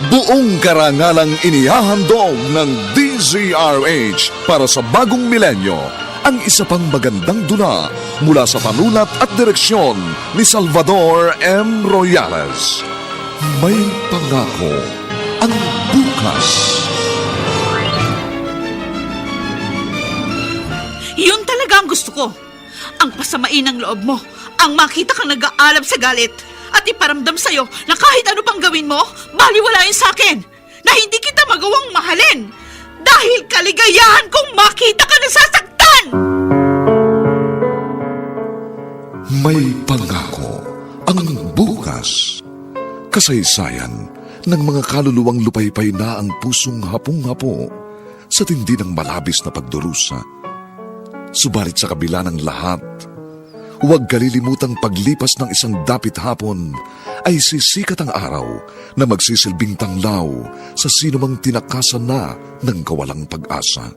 Buong karangalang inihahandog ng DZRH para sa bagong milenyo ang isa pang magandang dula mula sa panulat at direksyon ni Salvador M. Royales. May pangako ang bukas. Yun talaga ang gusto ko. Ang pasamain ng loob mo, ang makita kang nag-aalab sa galit at iparamdam sa'yo na kahit ano pang gawin mo, baliwalain sa akin na hindi kita magawang mahalin dahil kaligayahan kong makita ka nasasaktan! May pangako ang bukas. Kasaysayan ng mga kaluluwang lupaypay na ang pusong hapong-hapo sa tindi ng malabis na pagdurusa. Subalit sa kabila ng lahat, huwag kalilimutang paglipas ng isang dapit hapon ay sisikat ang araw na magsisilbing tanglaw sa sinumang tinakasan na ng kawalang pag-asa.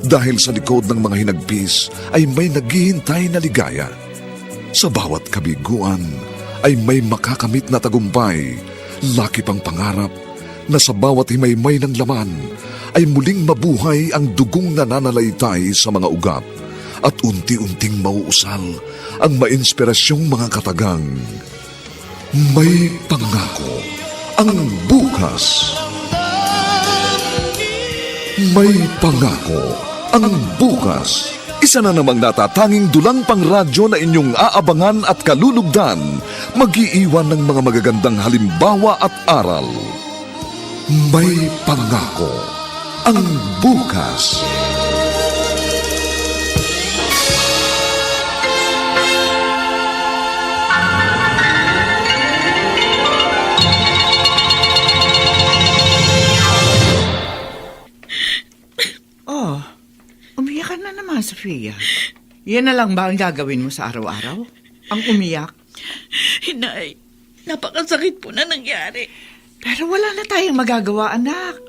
Dahil sa likod ng mga hinagpis ay may naghihintay na ligaya. Sa bawat kabiguan ay may makakamit na tagumpay, laki pang pangarap na sa bawat himaymay ng laman ay muling mabuhay ang dugong nananalaytay sa mga ugat at unti-unting mauusal ang mainspirasyong mga katagang. May pangako ang bukas. May pangako ang bukas. Isa na namang natatanging dulang pangradyo na inyong aabangan at kalulugdan, mag-iiwan ng mga magagandang halimbawa at aral. May pangako ang bukas. Oh, umiyak ka na naman, Sofia. Yan na lang ba ang gagawin mo sa araw-araw? Ang umiyak? Hinay, napakasakit po na nangyari. Pero wala na tayong magagawa, anak.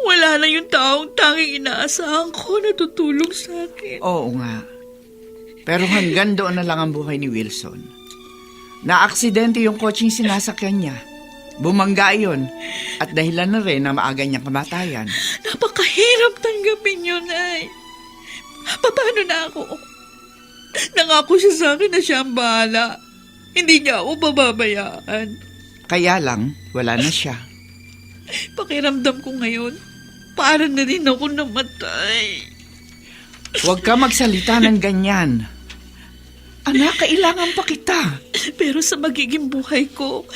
Wala na yung taong tanging inaasahan ko na tutulong sa akin. Oo nga. Pero hanggang doon na lang ang buhay ni Wilson. Na-aksidente yung kotseng sinasakyan niya. Bumangga yun. At dahilan na rin na maaga niyang kamatayan. Napakahirap tanggapin yun, ay. Paano na ako? Nangako siya sa akin na siya ang bahala. Hindi niya ako pababayaan. Kaya lang, wala na siya. Pakiramdam ko ngayon, parang na rin ako namatay. Huwag ka magsalita ng ganyan. Anak, kailangan pa kita. Pero sa magiging buhay ko,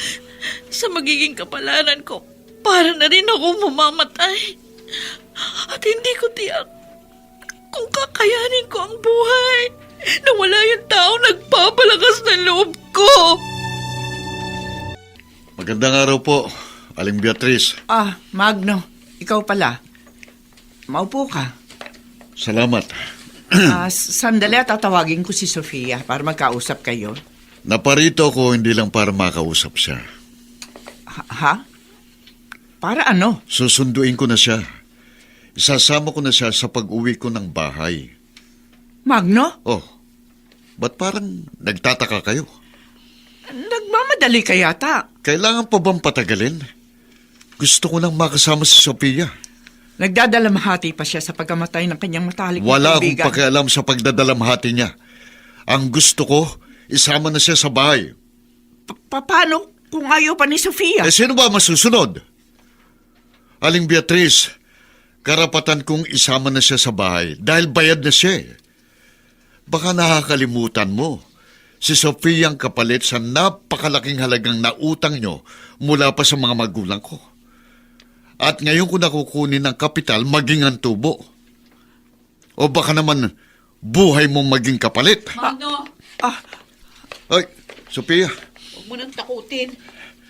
sa magiging kapalaran ko, parang na rin ako mamamatay. At hindi ko tiyak kung kakayanin ko ang buhay na wala yung tao nagpapalakas ng loob ko. Magandang araw po, Aling Beatriz. Ah, Magno, ikaw pala. Maupo ka. Salamat. Sandali at tatawagin ko si Sofia para magkausap kayo. Naparito ako hindi lang para makausap siya. Ha? Para ano? Susunduin ko na siya. Isasama ko na siya sa pag-uwi ko ng bahay. Magno? Oh, ba't parang nagtataka kayo? Nagmamadali ka yata. Kailangan pa bang patagalin? Gusto ko nang makasama si Sophia. Nagdadalamhati pa siya sa pagkamatay ng kanyang matalik na Wala akong kaibigan. pakialam sa pagdadalamhati niya. Ang gusto ko, isama na siya sa bahay. Paano kung ayaw pa ni Sofia? Sino ba masusunod? Aling Beatriz, karapatan kong isama na siya sa bahay dahil bayad na siya. Baka nakakalimutan mo. Si Sophia ang kapalit sa napakalaking halagang nautang nyo mula pa sa mga magulang ko. At ngayon ko nakukunin ng kapital maging ang tubo. O baka naman buhay mong maging kapalit. Magno, Ay, Sophia. huwag mo nang takutin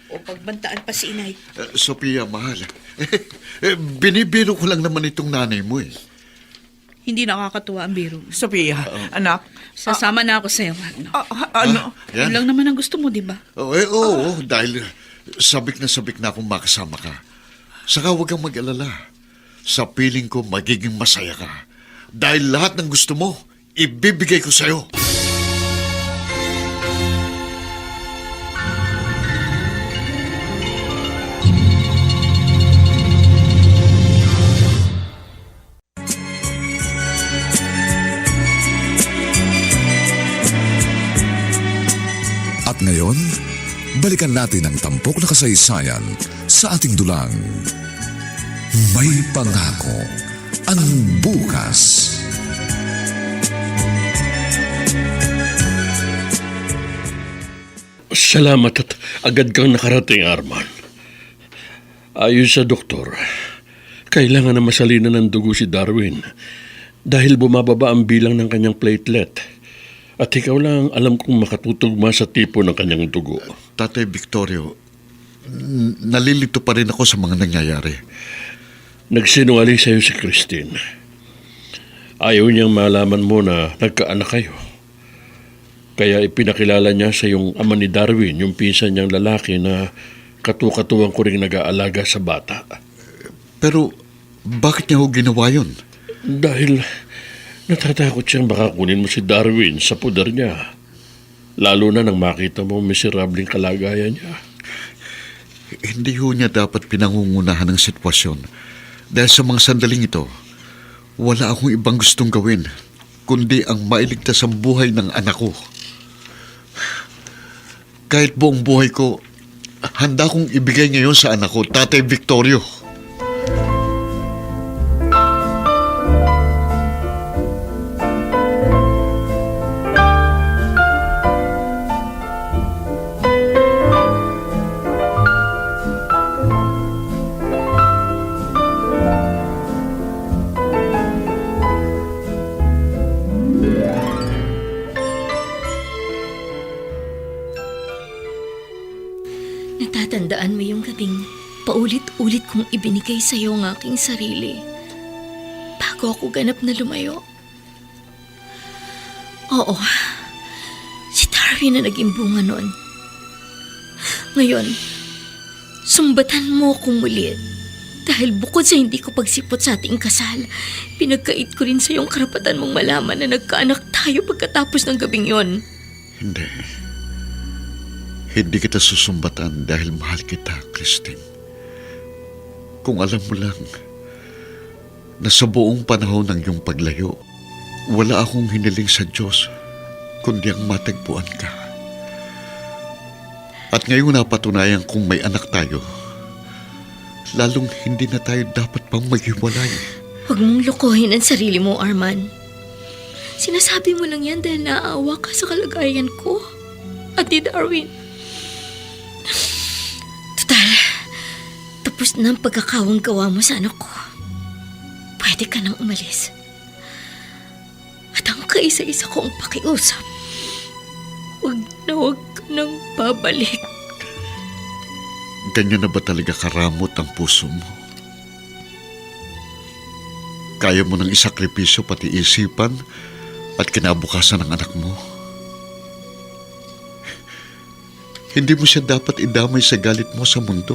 o pagbantaan pa si inay. Sophia, mahal. Binibiro ko lang naman itong nanay mo eh. Hindi nakakatuwa ang biro. Sofia, anak. Sasama na ako sa'yo, Magno. Ano? Yan. Yun lang naman ang gusto mo, di ba? Oo, dahil sabik na akong makasama ka. Saka huwag kang mag-alala. Sa piling ko, magiging masaya ka. Dahil lahat ng gusto mo, ibibigay ko sa'yo. ngayon, balikan natin ang tampok na kasaysayan sa ating dulang. May pangako ang bukas. Salamat at agad kang nakarating, Arman. Ayon sa doktor, kailangan na masalinan ng dugo si Darwin dahil bumababa ang bilang ng kanyang platelet. At ikaw lang ang alam kong makatutugma sa tipo ng kanyang dugo. Tatay Victorio, nalilito pa rin ako sa mga nangyayari. Nagsinungaling sa iyo si Christine. Ayaw niyang malaman mo na nagkaanak kayo. Kaya ipinakilala niya sa yung ama ni Darwin, yung pinsan niyang lalaki na katukatuwang ko rin nag-aalaga sa bata. Pero bakit niya ho ginawa yun? Dahil natatakot siyang baka kunin mo si Darwin sa puder niya. Lalo na nang makita mo miserabling kalagayan niya. Hindi ho niya dapat pinangungunahan ng sitwasyon. Dahil sa mga sandaling ito, wala akong ibang gustong gawin kundi ang mailigtas ang buhay ng anak ko. Kahit buong buhay ko, handa kong ibigay ngayon sa anak ko, Tatay Victorio. Natatandaan mo yung gabing paulit-ulit kong ibinigay sa iyo ang aking sarili bago ako ganap na lumayo? Oo, si Darwin na naging bunga noon. Ngayon, sumbatan mo akong muli dahil bukod sa hindi ko pagsipot sa ating kasal, pinagkait ko rin sa iyong karapatan mong malaman na nagkaanak tayo pagkatapos ng gabing yon. Hindi. Hindi kita susumbatan dahil mahal kita, Christine. Kung alam mo lang na sa buong panahon ng iyong paglayo, wala akong hiniling sa Diyos kundi ang matagpuan ka. At ngayong napatunayan kung may anak tayo, lalong hindi na tayo dapat pang maghiwalay. Huwag mong lokohin ang sarili mo, Arman. Sinasabi mo lang yan dahil naaawa ka sa kalagayan ko at ni Darwin. Total, tapos na ang pagkakawang gawa mo sa anak ko. Pwede ka nang umalis. At ang kaisa-isa kong pakiusap, huwag ka nang babalik. Ganyan na ba talaga karamot ang puso mo? Kaya mo nang isakripisyo pati isipan at kinabukasan ng anak mo? Hindi mo siya dapat idamay sa galit mo sa mundo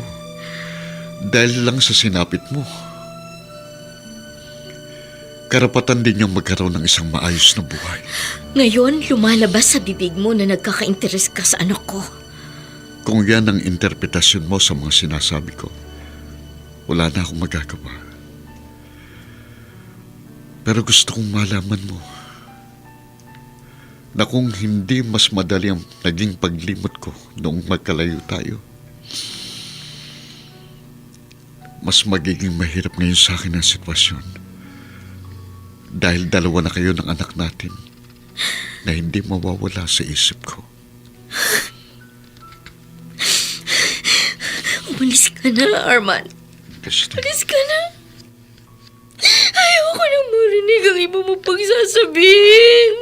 dahil lang sa sinapit mo. Karapatan din niyang magkaroon ng isang maayos na buhay. Ngayon, lumalabas sa bibig mo na nagkaka-interes ka sa anak ko. Kung yan ang interpretasyon mo sa mga sinasabi ko, wala na akong magagawa. Pero gusto kong malaman mo na kung hindi mas madali ang naging paglimot ko noong magkalayo tayo, mas magiging mahirap ngayon sa akin ang sitwasyon. Dahil dalawa na kayo ng anak natin na hindi mawawala sa isip ko. Umalis ka na, Arman. Christine, Umalis ka na. Ayaw ko nang marinig ang iba mo pang sasabihin.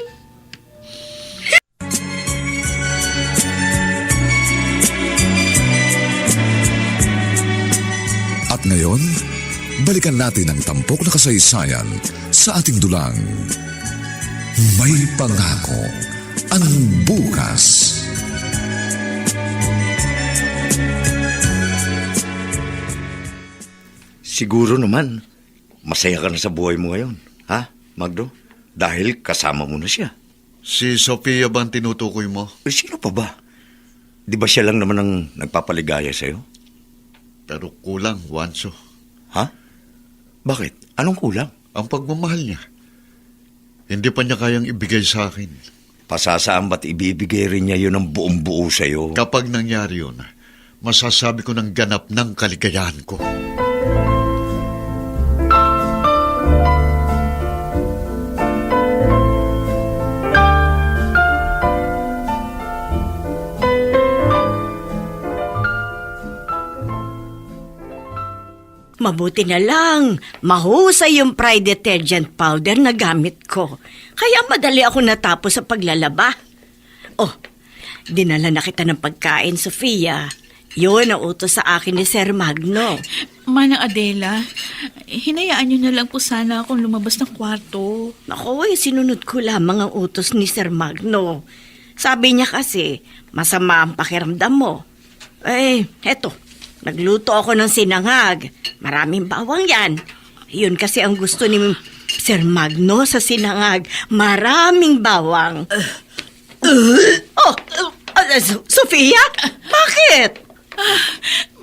At ngayon, balikan natin ang tampok na kasaysayan sa ating dulang. May pangako ang bukas. Siguro naman, masaya ka na sa buhay mo ngayon. Ha, Magdo? Dahil kasama mo na siya. si Sofia ba ang tinutukoy mo? Sino pa ba? Di ba siya lang naman ang nagpapaligaya sa'yo? Pero kulang, Wanso. Ha? Bakit? Anong kulang? Ang pagmamahal niya. Hindi pa niya kayang ibigay sa akin. Pasasaan ba't ibibigay rin niya yun ng buong buo sa'yo? Kapag nangyari yun, masasabi ko ng ganap ng kaligayahan ko. Mabuti na lang, mahusay yung Pride detergent powder na gamit ko. Kaya madali ako natapos sa paglalaba. Oh, dinala na kita ng pagkain, Sofia. Yun ang utos sa akin ni Sir Magno. Manang Adela, hinayaan niyo na lang po sana akong lumabas ng kwarto. Naku, sinunod ko lamang ang utos ni Sir Magno. Sabi niya kasi, masama ang pakiramdam mo. Heto, nagluto ako ng sinangag. Maraming bawang yan. Yun kasi ang gusto ni Sir Magno sa sinangag. Maraming bawang. Sofia? Bakit?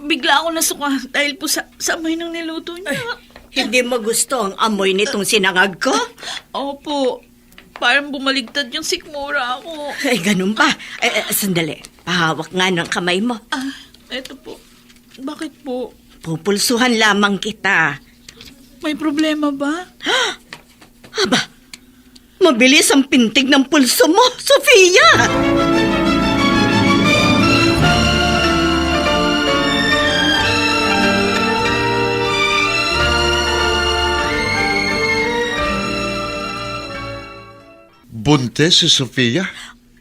Bigla ako nasuka dahil po sa amoy ng niluto niya. Hindi mo gusto ang amoy nitong sinangag ko? Opo, parang bumaligtad yung sikmura ako. Ay, ganun ba? Sandali. Pahawak nga ng kamay mo. Eto po. Bakit po? Pupulsuhan lamang kita. May problema ba? Aba, mabilis ang pintig ng pulso mo, Sofia! Buntes si Sofia?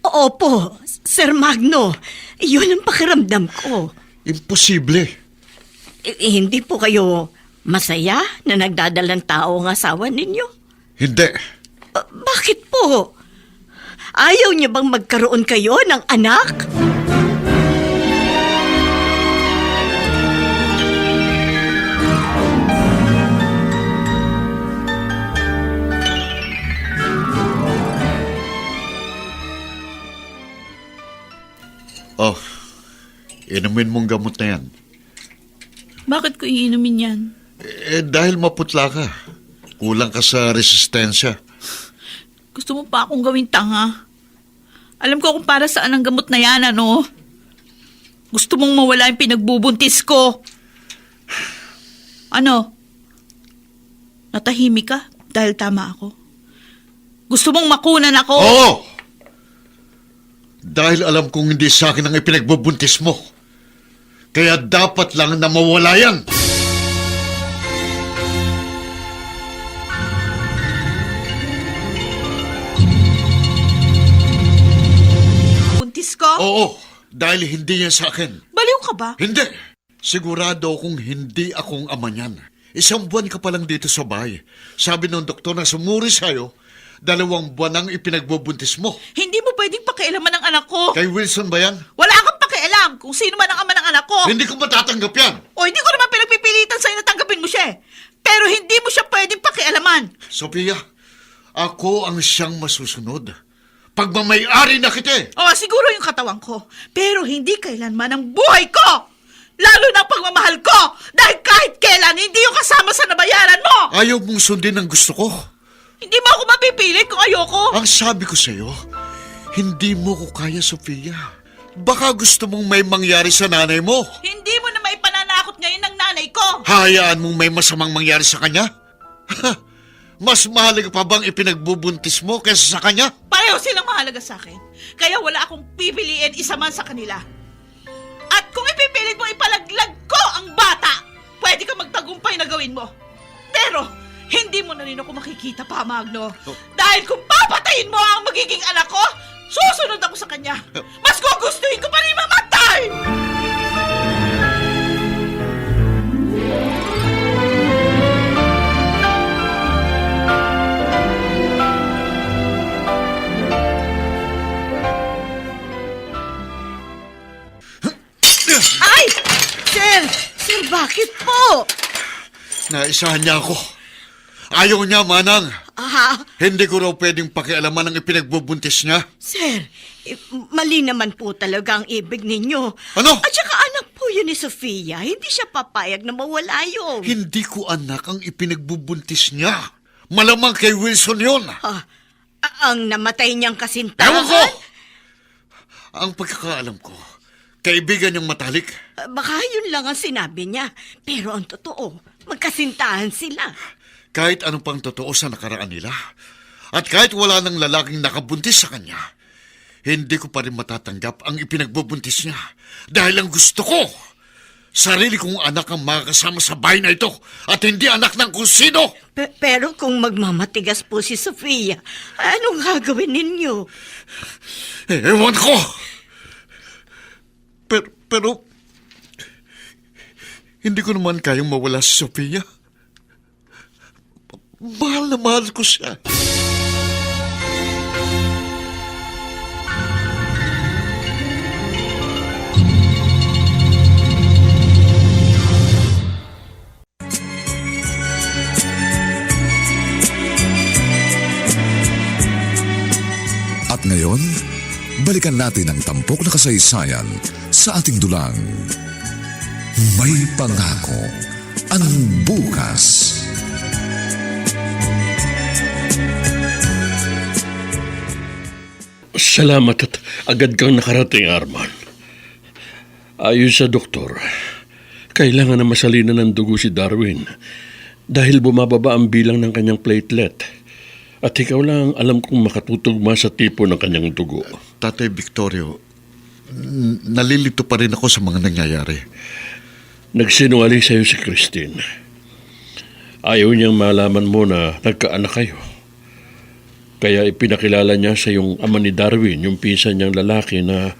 Opo, Sir Magno. Yun ang pakiramdam ko. Imposible. Hindi po kayo masaya na nagdadalang tao ang asawa ninyo? Hindi. Bakit po? Ayaw niyo bang magkaroon kayo ng anak? Oh, inumin mong gamot na yan. Bakit ko iinumin yan? Dahil maputla ka. Kulang ka sa resistensya. Gusto mo pa akong gawing tanga? Alam ko kung para saan ang gamot na yan, ano? Gusto mong mawala yung pinagbubuntis ko. Ano? Natahimik ka dahil tama ako? Gusto mong makunan ako? Oo! Dahil alam kong hindi sa akin ang ipinagbubuntis mo. Kaya dapat lang na mawala yan. Buntis ko? Oo, dahil hindi yan sa akin. Baliw ka ba? Hindi. Sigurado akong hindi akong ama niyan. 1 buwan ka pa lang dito sa bahay. Sabi ng doktor na sumuri sa'yo, 2 buwan ang ipinagbubuntis mo. Hindi mo pwedeng pakialaman ng anak ko. Kay Wilson ba yan? Wala kang pakialam kung sino man ang ama ng anak ko. Hindi ko matatanggap yan. O hindi ko naman pinagpipilitan sa'yo na tanggapin mo siya. Pero hindi mo siya pwedeng pakialaman. Sophia, ako ang siyang masusunod. Pagmamayari na kita. O siguro yung katawan ko. Pero hindi kailanman ang buhay ko. Lalo na ang pagmamahal ko. Dahil kahit kailan, hindi yung kasama sa nabayaran mo. Ayaw mong sundin ang gusto ko. Hindi mo ako mapipilit kung ayoko. Ang sabi ko sa'yo, hindi mo ko kaya, Sophia. Baka gusto mong may mangyari sa nanay mo. Hindi mo na maipananakot ngayon ng nanay ko. Hayaan mong may masamang mangyari sa kanya? Mas mahalaga pa bang ipinagbubuntis mo kaysa sa kanya? Pareho silang mahalaga sa akin. Kaya wala akong pipiliin isa man sa kanila. At kung ipipilit mo ipalaglag ko ang bata, pwede ka magtagumpay na gawin mo. Pero hindi mo na rin ako makikita pa, Magno. Dahil kung papatayin mo ang magiging anak ko, susunod ako sa kanya. Mas gugustuhin ko pa rin mamatay! Ay! Sir, bakit po? Naisahan niya ako. Ayaw niya, Manang. Ah, Hindi ko raw pwedeng pakialaman ang ipinagbubuntis niya. Sir, mali naman po talaga ang ibig ninyo. Ano? At saka anak po yun ni Sofia. Hindi siya papayag na mawala yun. Hindi ko anak ang ipinagbubuntis niya. Malamang kay Wilson yun. Ang namatay niyang kasintahan? Ewan ko! Ang pagkakaalam ko, kaibigan niyang matalik. Baka yun lang ang sinabi niya. Pero ang totoo, magkasintahan sila. Kahit anong pang totoo sa nakaraan nila, at kahit wala ng lalaking nakabuntis sa kanya, hindi ko pa rin matatanggap ang ipinagbubuntis niya. Dahil ang gusto ko, sarili kong anak ang makakasama sa bahay na ito at hindi anak ng kung sino. Pero kung magmamatigas po si Sofia, anong gagawin ninyo? Ewan ko! Pero hindi ko naman kayang mawala si Sofia. Mahal na mahal ko siya. At ngayon, balikan natin ang tampok na kasaysayan sa ating dulang. May pangako ang bukas. Salamat at agad kang nakarating, Arman. Ayon sa doktor, kailangan na masalinan ng dugo si Darwin dahil bumababa ang bilang ng kanyang platelet. At ikaw lang ang alam kong makatutugma sa tipo ng kanyang dugo. Tatay Victorio, nalilito pa rin ako sa mga nangyayari. Nagsinungaling sa'yo si Christine. Ayaw niyang malaman mo na nagkaanak kayo. Kaya ipinakilala niya sa yung ama ni Darwin, yung pinsan niyang lalaki na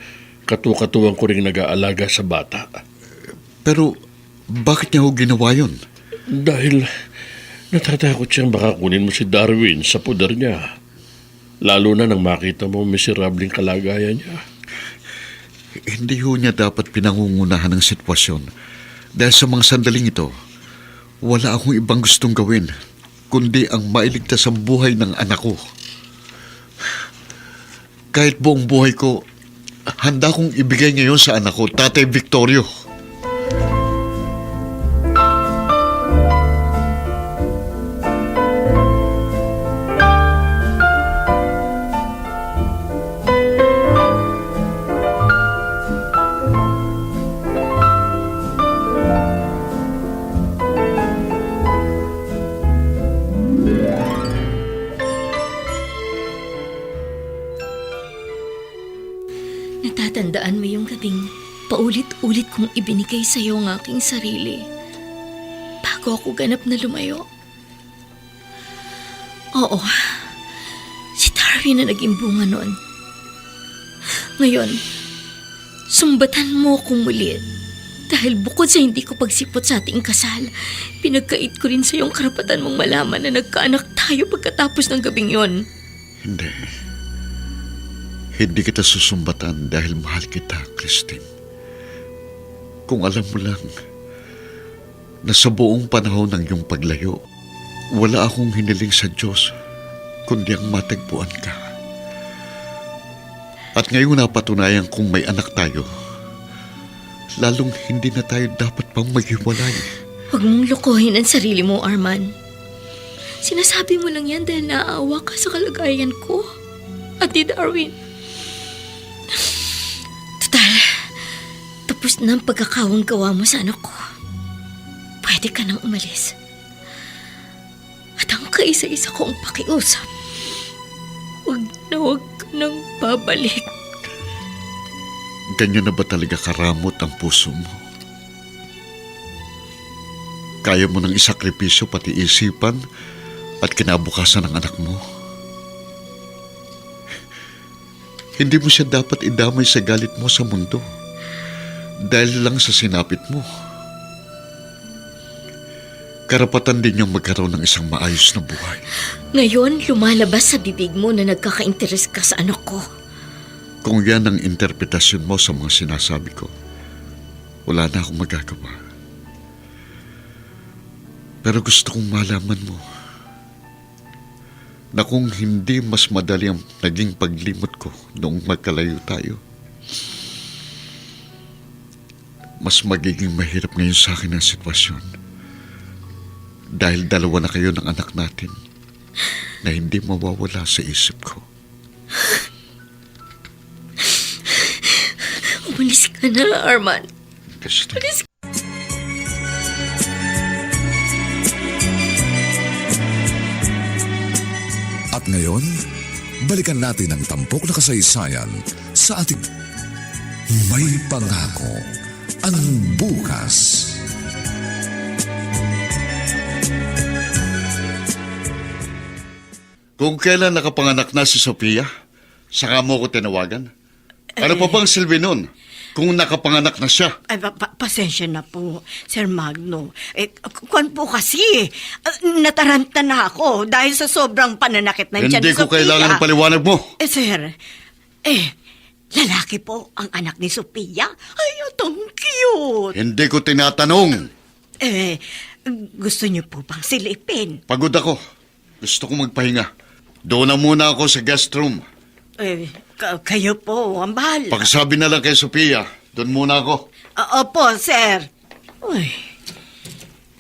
katukatuwang ko rin nag-aalaga sa bata. Pero bakit niya ho ginawa yun? Dahil natatakot siyang baka kunin mo si Darwin sa puder niya. Lalo na nang makita mo miserabling kalagayan niya. Hindi ho niya dapat pinangungunahan ng sitwasyon. Dahil sa mga sandaling ito, wala akong ibang gustong gawin kundi ang mailigtas ang buhay ng anak ko. Kahit buong buhay ko, handa kong ibigay ngayon sa anak ko, Tatay Victorio. Natatandaan mo yung gabing paulit-ulit kong ibinigay sa iyo ang aking sarili bago ako ganap na lumayo. Oo, si Darwin na naging bunga noon. Ngayon, sumbatan mo akong muli dahil bukod sa hindi ko pagsipot sa ating kasal, pinagkait ko rin sa iyong karapatan mong malaman na nagkaanak tayo pagkatapos ng gabing yon. Hindi kita susumbatan dahil mahal kita, Christine. Kung alam mo lang na sa buong panahon ng iyong paglayo, wala akong hiniling sa Diyos kundi ang matagpuan ka. At ngayong napatunayan kung may anak tayo, lalong hindi na tayo dapat pang maghiwalay. Huwag mong lokohin ang sarili mo, Arman. Sinasabi mo lang yan dahil naaawa ka sa kalagayan ko at ni Darwin. Total, tapos na ang pagkakawang gawa mo sa anak ko. Pwede ka nang umalis. At ang kaisa-isa kong pakiusap, huwag ka nang babalik. Ganyan na ba talaga karamot ang puso mo? Kaya mo nang isakripisyo pati isipan at kinabukasan ng anak mo? Hindi mo siya dapat idamay sa galit mo sa mundo dahil lang sa sinapit mo. Karapatan din niyang magkaroon ng isang maayos na buhay. Ngayon, lumalabas sa bibig mo na nagkaka-interes ka sa anak ko. Kung yan ang interpretasyon mo sa mga sinasabi ko, wala na akong magagawa. Pero gusto kong malaman mo na kung hindi mas madali ang naging paglimot ko noong magkalayo tayo, mas magiging mahirap ngayon sa akin ang sitwasyon. Dahil dalawa na kayo ng anak natin. na hindi mawawala sa isip ko. Umalis ka na, Arman. Gusto. At ngayon, balikan natin ang tampok na kasaysayan sa ating May Pangako ang Bukas. Kung kailan nakapanganak na si Sophia, saka mo ko tinawagan. Ano pa bang silbi nun? Kung nakapanganak na siya. Ay, pasensya na po, Sir Magno. Kuwan po kasi, nataranta na ako dahil sa sobrang pananakit ng tiyan Hindi ni ko Sophia. kailangan ng paliwanag mo. Sir, lalaki po ang anak ni Sophia. Ay, itong cute. Hindi ko tinatanong. Gusto niyo po bang silipin? Pagod ako. Gusto ko magpahinga. Doon na muna ako sa guest room. Kayo po, ang bahala. Pagsabi na lang kay Sophia, doon muna ako. Opo, sir. Uy,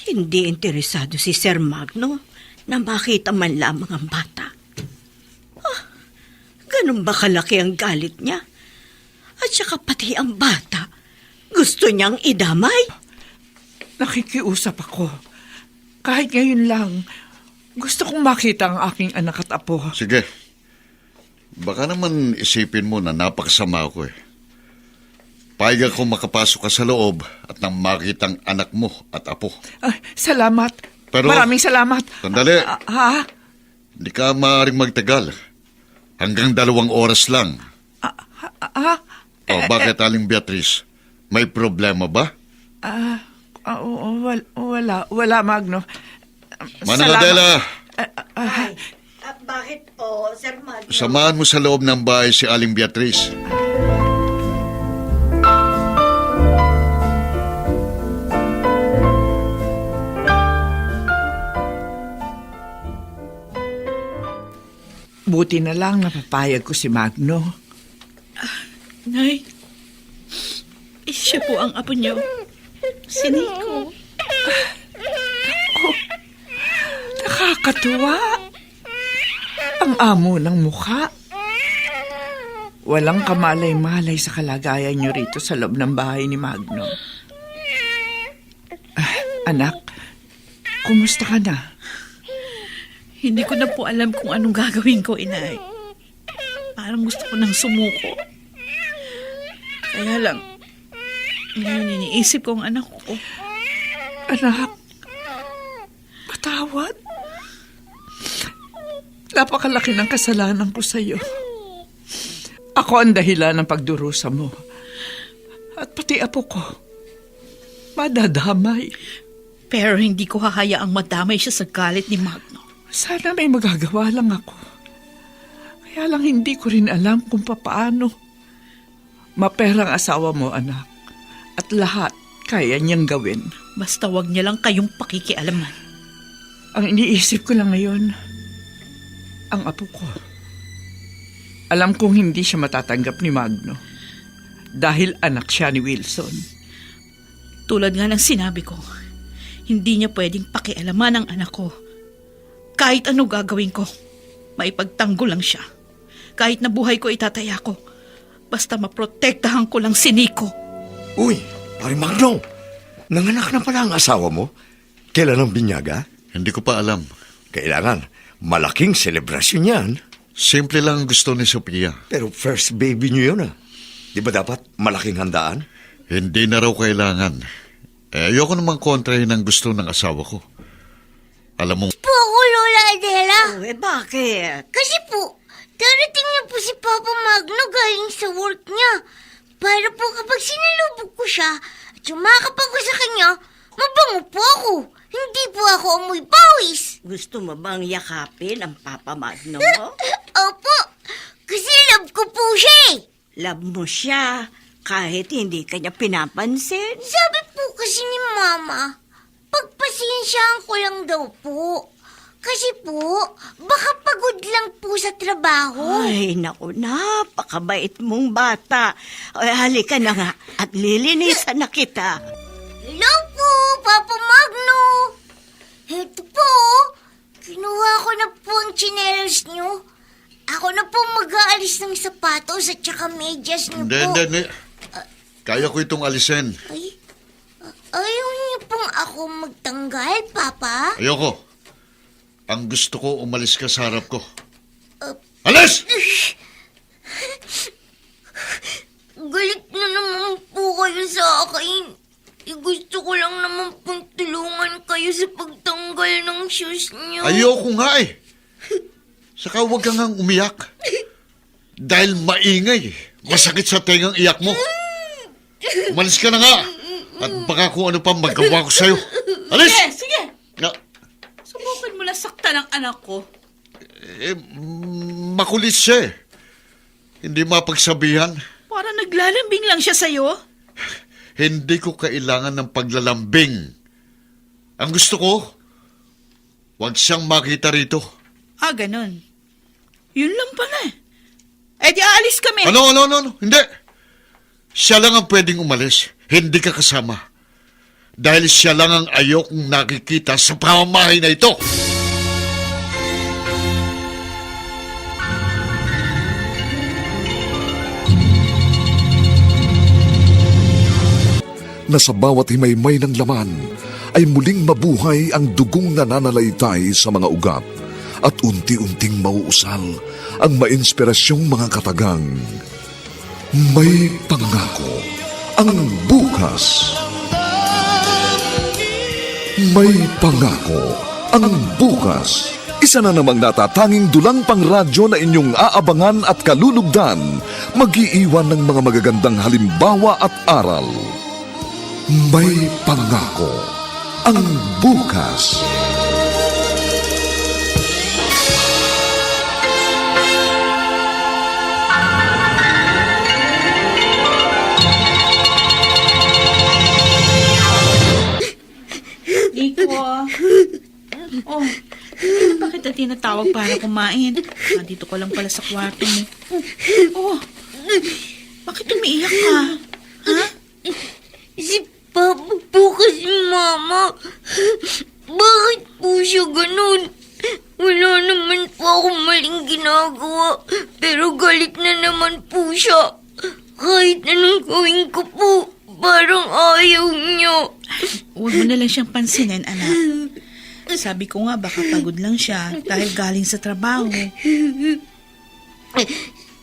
hindi interesado si Sir Magno na makita man lamang ang bata. Ganun ba kalaki ang galit niya? At saka pati ang bata, gusto niyang idamay? Nakikiusap ako. Kahit ngayon lang, gusto kong makita ang aking anak at apo. Sige. Baka naman isipin mo na napakasama ako eh. Payag ako makapasok ka sa loob at nang makitang anak mo at apo. Ay, salamat. Pero- Maraming salamat. Sandali. Ha? Hindi ka maaaring magtagal. Hanggang 2 oras lang. Bakit, Aling Beatrice? May problema ba? Wala, Magno. Mananadela, Bakit po, Sir Magno? samahan mo sa loob ng bahay si Aling Beatrice. Buti na lang napapayag ko si Magno. Nay, siya po ang apo niyo. Si Nico. Nakakatuwa. Ang amo ng mukha. Walang kamalay-malay sa kalagayan niyo rito sa loob ng bahay ni Magno. Anak, kumusta ka na? Hindi ko na po alam kung anong gagawin ko, inay. Parang gusto ko nang sumuko. Kaya lang, ngayon iniisip ko ang anak ko. Anak, patawad. Napakalaki ng kasalanan ko sa iyo. Ako ang dahilan ng pagdurusa mo. At pati apo ko. Madadamay. Pero hindi ko hahayaang madamay siya sa galit ni Magno. Sana may magagawa lang ako. Kaya lang hindi ko rin alam kung papaano. Maperang asawa mo, anak. At lahat kaya niyang gawin. Basta wag niya lang kayong pakikialaman. Ang iniisip ko lang ngayon, ang apo ko. Alam kong hindi siya matatanggap ni Magno. Dahil anak siya ni Wilson. Tulad nga ng sinabi ko, hindi niya pwedeng pakialaman ang anak ko. Kahit ano gagawin ko, maipagtanggol lang siya. Kahit na buhay ko itataya ko, basta maprotektahan ko lang si Nico. Uy, pare Magno, nanganak na pala ang asawa mo. Kailan ang binyaga? Hindi ko pa alam. Kailangan, malaking selebrasyon yan. Simple lang ang gusto ni Sophia. Pero first baby niyo yun Di ba dapat malaking handaan? Hindi na raw kailangan. Ayoko namang kontrahin ang gusto ng asawa ko. Alam mo, Po ako, Lola Adela. Bakit? Kasi po, darating na po si Papa Magno galing sa work niya. Para po kapag sinalubog ko siya at sumakap ako sa kanya, mabango po ako. Hindi po ako amoy pawis. Gusto mo bang yakapin ang Papa Magno? Opo, kasi love ko po siya eh. Love mo siya kahit hindi kanya pinapansin. Sabi po kasi ni Mama, pagpasensyahan ko lang daw po. Kasi po, baka pagod lang po sa trabaho. Ay, naku, napakabait mong bata. Ay, halika na nga at lilinisan na kita. Hello po, Papa Magno. Heto po, kinuha ko na po ang tsinelas mag-ayos ng sapatos at saka medyas niyo po. Hindi. Kaya ko itong alisin. Ay, ayaw niyo pong ako magtanggal, Papa? Ayoko. Ang gusto ko, umalis ka sa harap ko. Alis! Galit na naman po kayo sa akin. Gusto ko lang naman pong tulungan kayo sa pagtanggal ng shoes niyo. Ayoko nga eh. Saka huwag kang ngang umiyak. Dahil maingay. Masakit sa tengang iyak mo. Umalis ka na nga. At baka kung ano pa magawa ko sa'yo. Alis! Sige! Na, Subukan mo lang saktan ang anak ko. makulit siya eh. Hindi mapagsabihan. Para naglalambing lang siya sa'yo. Hindi ko kailangan ng paglalambing. Ang gusto ko, huwag siyang makita rito. Ganun. Yun lang pala eh. Eh di aalis kami. Ano? Hindi. Siya lang ang pwedeng umalis. Hindi ka kasama. Dahil siya lang ang ayokong nakikita sa pamamahay na ito. Na sa bawat himaymay ng laman ay muling mabuhay ang dugong nananalaytay sa mga ugat at unti-unting mauusal ang mainspirasyong mga katagang. May pangako ang bukas. May pangako ang bukas. Isa na namang natatanging dulang pang radyo na inyong aabangan at kalulugdan, mag-iiwan ng mga magagandang halimbawa at aral. May pangako ang bukas. Nico. Oh, ba kita tinatawag para kumain? Dito ka lang pala sa kwarto mo. Oh, bakit umiiyak ka? Ha? Si Papa po kasi Mama. Bakit po siya ganun? Wala naman po akong maling ginagawa. Pero galit na naman po siya. Kahit anong gawin ko po, parang ayaw niya. Huwag mo na lang siyang pansinin, anak. Sabi ko nga, baka pagod lang siya dahil galing sa trabaho.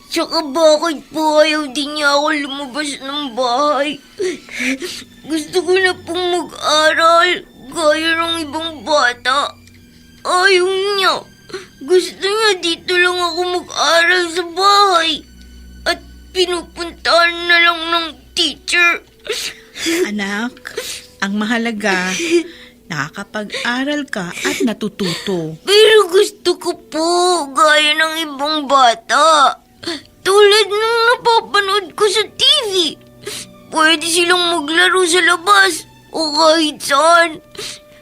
Tsaka bakit po ayaw din niya ako lumabas ng bahay? Gusto ko na pong mag-aral, gaya ng ibang bata. Ayaw niya. Gusto niya dito lang ako mag-aral sa bahay. At pinupuntahan na lang ng teacher. Anak, ang mahalaga, nakakapag-aral ka at natututo. Pero gusto ko po, gaya ng ibang bata. Tulad ng napapanood ko sa TV. Pwede silang maglaro sa labas o kahit saan.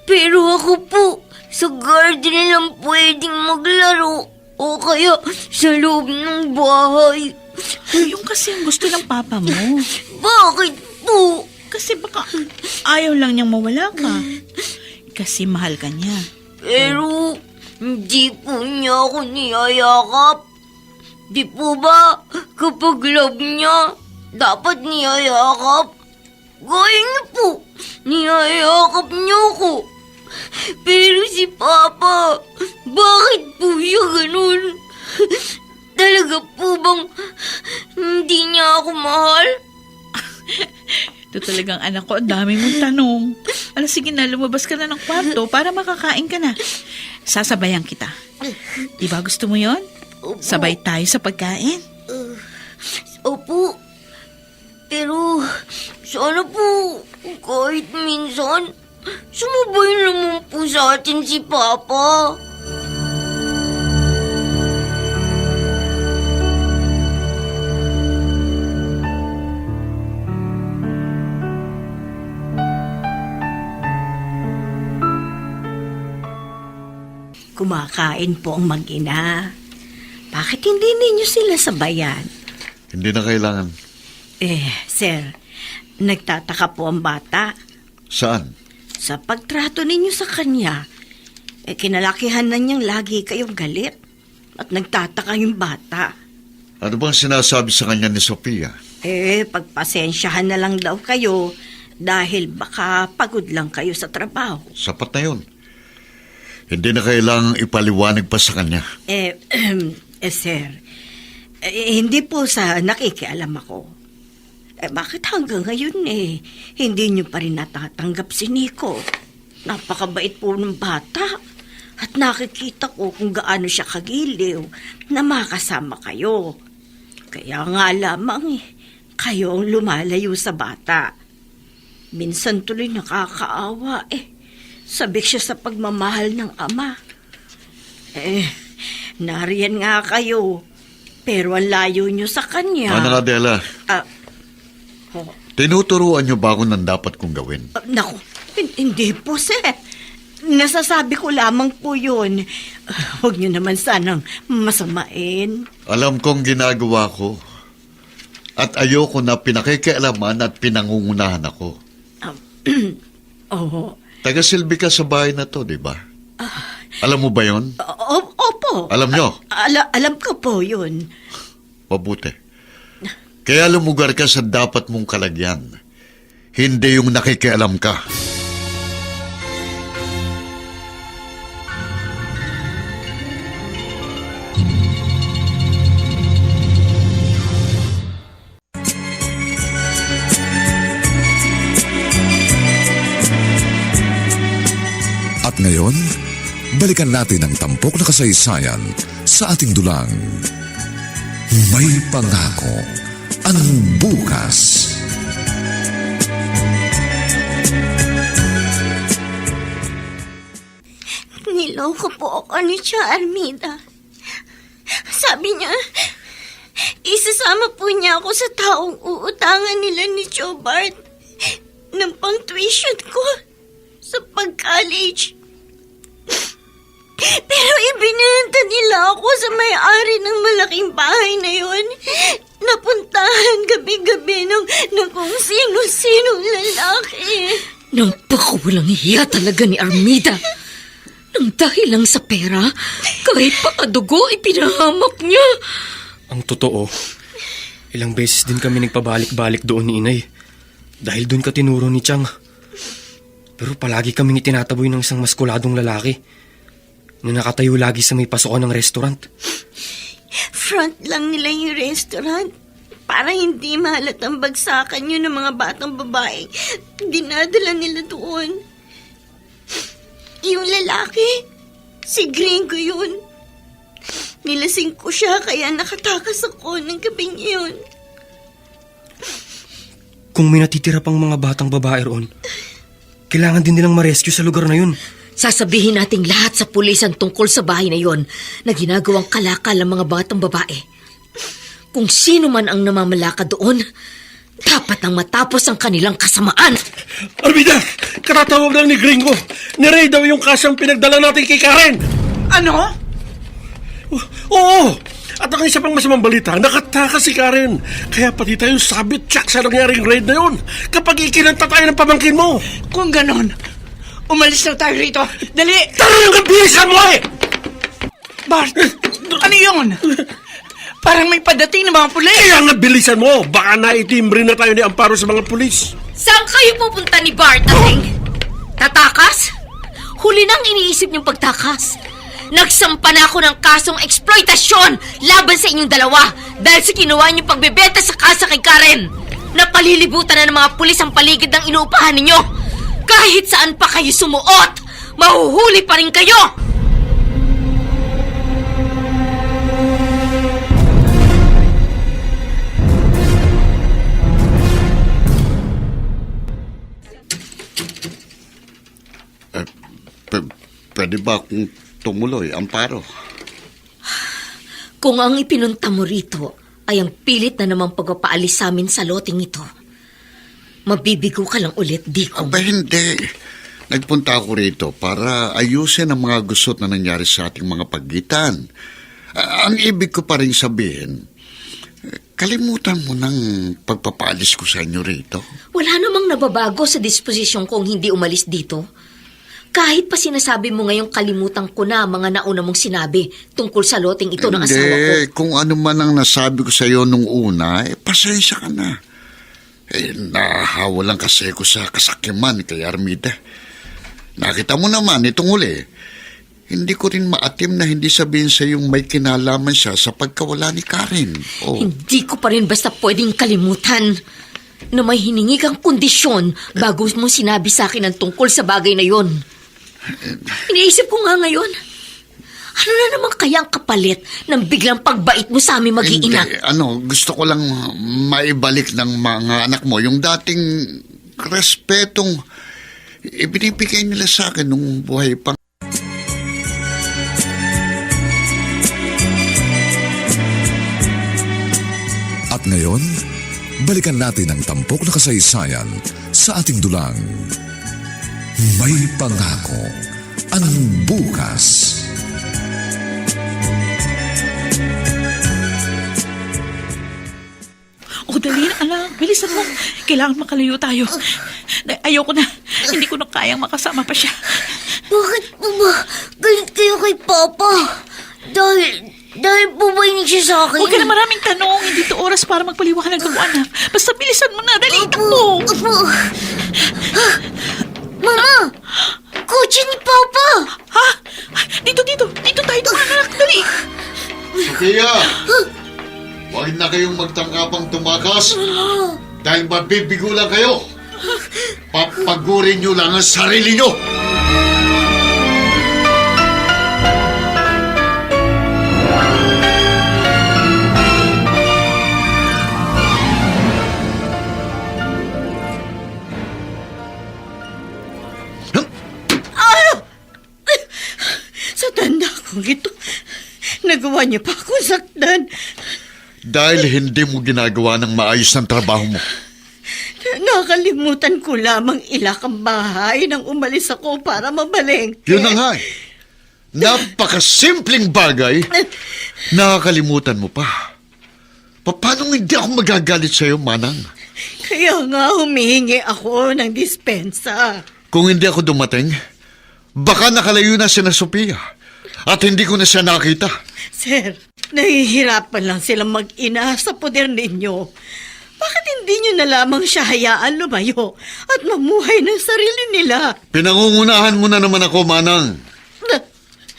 Pero ako po, sa garden lang pwedeng maglaro o kaya sa loob ng bahay. Yung kasi ang gusto ng papa mo. Bakit po? Kasi baka ayaw lang niyang mawala ka. Kasi mahal ka niya. Pero hindi po niya ako niyayakap. Di po ba kapag love niya, dapat niyayakap? Gaya niyo po, niyayakap niyo ko. Pero si Papa, bakit po siya ganun? Talaga po bang hindi niya ako mahal? Ito talagang anak ko, ang dami mong tanong. Sige na, lumabas ka na ng kwarto para makakain ka na. Sasabayan kita. Di ba gusto mo yon? Sabay tayo sa pagkain. Opo. Pero sana po kahit minsan sumabay naman po sa atin si Papa. Kumakain po ang mag-ina. Bakit hindi ninyo sila sabayan? Hindi na kailangan. Sir, nagtataka po ang bata. Saan? Sa pagtrato ninyo sa kanya, kinalakihan na niyang lagi kayong galit. At nagtataka yung bata. Ano bang sinasabi sa kanya ni Sofia? Pagpasensyahan na lang daw kayo dahil baka pagod lang kayo sa trabaho. Sapat na yun. Hindi na kailangang ipaliwanag pa sa kanya. Sir, hindi po sa nakikialam ako. Bakit hanggang ngayon hindi niyo pa rin natatanggap si Nico? Napakabait po ng bata. At nakikita ko kung gaano siya kagiliw na makasama kayo. Kaya nga lamang kayo ang lumalayo sa bata. Minsan tuloy nakakaawa sabik siya sa pagmamahal ng ama. Nariyan nga kayo, pero ang layo niyo sa kanya. Ana Adela, tinuturuan niyo ba ako ng dapat kong gawin? Naku, hindi po, sir. Nasasabi ko lamang po yun. Huwag niyo naman sanang masamain. Alam kong ginagawa ko. At ayoko na pinakikialaman at pinangungunahan ako. Oo. Taga-silbi ka sa bahay na to, di ba? Alam mo ba yon? Opo. Alam nyo? Alam ko po yun. Mabuti. Kaya lumugar ka sa dapat mong kalagyan. Hindi yung nakikialam ka. At ngayon, balikan natin ang tampok na kasaysayan sa ating dulang. May pangako ang bukas. Niloko po ako ni Tia Armida. Sabi niya, isasama po niya ako sa taong uutangan nila ni Joe Bart ng pang-tuition ko sa pag-college. Pero ibinenta nila ako sa may-ari ng malaking bahay na yun. Napuntahan gabi-gabi ng kung sino-sinong lalaki. Napakawalang hiya talaga ni Armida. Nang dahil lang sa pera, kahit pakadugo, ipinahamak niya. Ang totoo, ilang beses din kami nagpabalik-balik doon ni Inay. Dahil doon ka tinuro ni Chang. Pero palagi kaming itinataboy ng isang maskuladong lalaki na nakatayo lagi sa may pasukan ng restaurant. Front lang nila yung restaurant para hindi mahalatang bagsakan yun ng mga batang babae. Dinadala nila doon. Yung lalaki, si Gringo yun. Nilasing ko siya kaya nakatakas ako ng gabing iyon. Kung may natitira pang mga batang babae roon, kailangan din nilang ma-rescue sa lugar na yun. Sasabihin nating lahat sa pulisan tungkol sa bahay na yon na ginagawang kalakal ng mga batang babae. Kung sino man ang namamalaka doon, dapat nang matapos ang kanilang kasamaan. Armida! Katatawag lang ni Gringo. Ni-Ray daw yung kasyang pinagdala natin kay Karen. Ano? Oo! At ang isa pang masamang balita, nakatakas si Karen. Kaya pati tayong sabit tsak sa nangyaring raid na yun kapag ikinanta tayo ng pamangkin mo. Kung ganon, umalis na tayo rito. Dali! Tara yung bilisan mo eh! Bart, ano yun? Parang may padating ng mga pulis. Kaya nga bilisan mo! Baka naitimbre na tayo ni Amparo sa mga pulis. Saan kayo pupunta ni Bart, ating? Tatakas? Huli nang iniisip niyong pagtakas. Nagsampa na ako ng kasong eksploitasyon laban sa inyong dalawa dahil sa ginawa niyong pagbebenta sa kasa kay Karen. Napalilibutan na ng mga pulis ang paligid ng inuupahan ninyo. Kahit saan pa kayo sumuot, mahuhuli pa rin kayo! Pwede ba akong tumuloy, Amparo? Kung ang ipinunta mo rito ay ang pilit na namang pagpapaalis sa amin sa loting ito, mabibigo ka lang ulit, Diko. Aba, hindi. Nagpunta ako rito para ayusin ang mga gusot na nangyari sa ating mga pagitan. Ang ibig ko pa rin sabihin, kalimutan mo ng pagpapaalis ko sa inyo rito. Wala namang nababago sa disposisyon kong hindi umalis dito. Kahit pa sinasabi mo ngayong kalimutan ko na mga nauna mong sinabi tungkol sa loteng ito ng asawa ko. Kung ano man ang nasabi ko sa iyo nung una, pasensya ka na. Nahawa lang kasi ko sa kasakiman kay Armida. Nakita mo naman itong uli. Hindi ko rin maatim na hindi sabihin sa yung may kinalaman siya sa pagkawala ni Karen. Oh. Hindi ko pa rin basta pwedeng kalimutan na may hiningi kang kondisyon bago mo sinabi sa akin ang tungkol sa bagay na yon. Iniisip ko nga ngayon, ano na naman kaya ang kapalit ng biglang pagbait mo sa aming mag-iina? Gusto ko lang maibalik ng mga anak mo yung dating respetong ibinibigay nila sa akin nung buhay pa. At ngayon, balikan natin ang tampok na kasaysayan sa ating dulang. May pangako ang bukas. O, dali na, anak. Bilisan mo. Kailangan makalayo tayo. Ayoko na. Hindi ko na kayang makasama pa siya. Bakit po ba galit kayo kay Papa? Dahil po ba hindi siya sa akin? Huwag ka na maraming tanong. Hindi to oras para magpaliwanag ng anak. Basta bilisan mo na. Dali, takbo. Opo. Mama! Kotse ni Papa! Ha? Dito tayo dumaan, anak. Dali. Sophia! Huwag na kayong magtangkapang tumakas dahil mabibigo lang kayo. Papagurin nyo lang ang sarili nyo. Sa tanda kong ito, nagawa niyo pa akong saktan. Dahil hindi mo ginagawa ng maayos ng trabaho mo. Nakalimutan ko lamang ilak ang bahay nang umalis ako para mabalengke. Yun na nga eh. Napakasimpleng bagay. Nakakalimutan mo pa. Paano hindi ako magagalit sa'yo, Manang? Kaya nga humihingi ako ng dispensa. Kung hindi ako dumating, baka nakalayo na si Sophia at hindi ko na siya nakita. Sir, nahihirapan lang silang mag-ina sa poder ninyo. Bakit hindi nyo na lamang siya hayaan lumayo at mamuhay ng sarili nila? Pinangungunahan mo na naman ako, Manang.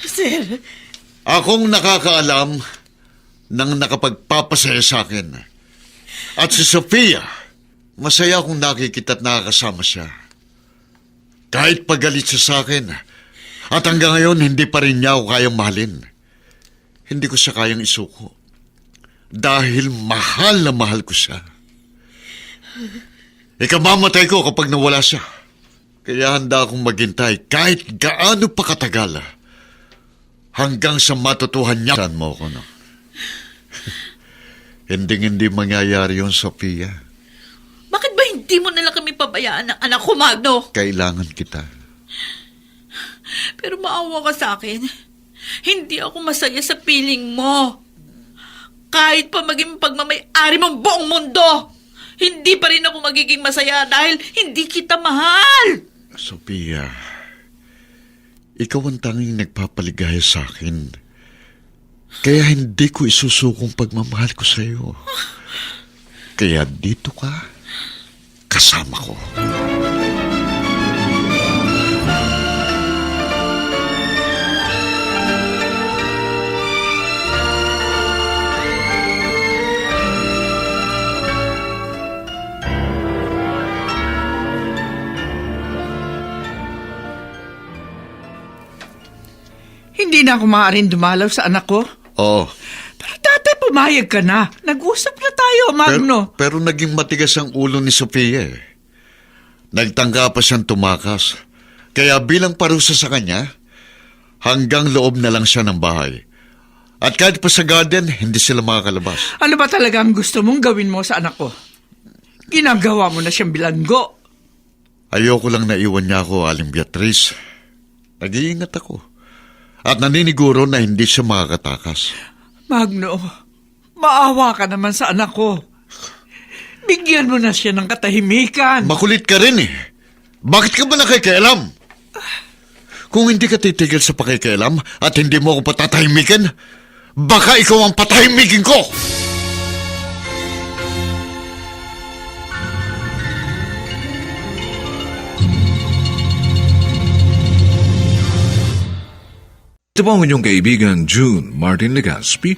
Sir, Akong nakakaalam ng nakapagpapasaya sa akin. At si Sophia, masaya akong nakikita at nakakasama siya. Kahit pagalit siya sa akin, at hanggang ngayon hindi pa rin niya ako kayang mahalin. Hindi ko siya kayang isuko. Dahil mahal na mahal ko siya. Ikamamatay ko kapag nawala siya. Kaya handa akong maghintay kahit gaano pa katagal. Hanggang sa matutuhan niya. Saan mo ako, no? Hindi mangyayari yun, Sophia. Bakit ba hindi mo nalang kami pabayaan ng anak ko, Magno? Kailangan kita. Pero maawa ka sa akin. Hindi ako masaya sa piling mo. Kahit pa maging pagmamay-ari mong buong mundo, hindi pa rin ako magiging masaya dahil hindi kita mahal. Sophia, ikaw ang tanging nagpapaligaya sa akin. Kaya hindi ko isusukong pagmamahal ko sa iyo. Kaya dito ka, kasama ko. Hindi na ako maaaring dumalaw sa anak ko. Oo. Pero dati pumayag ka na. Nag-usap na tayo, Magno. Pero naging matigas ang ulo ni Sophia eh. Nagtangka pa siyang tumakas. Kaya bilang parusa sa kanya, hanggang loob na lang siya ng bahay. At kahit pa sa garden, hindi sila makakalabas. Ano ba talaga ang gusto mong gawin mo sa anak ko? Ginagawa mo na siyang bilanggo. Ayoko lang naiwan niya ako, Aling Beatriz. Nag-iingat ako. At naniniguro na hindi siya makakatakas. Magno, maawa ka naman sa anak ko. Bigyan mo na siya ng katahimikan. Makulit ka rin eh. Bakit ka ba nakikialam? Kung hindi ka titigil sa pakikialam at hindi mo ako patatahimikin, baka ikaw ang patahimikin ko! Ito po ang inyong kaibigan June Martin Legaspi,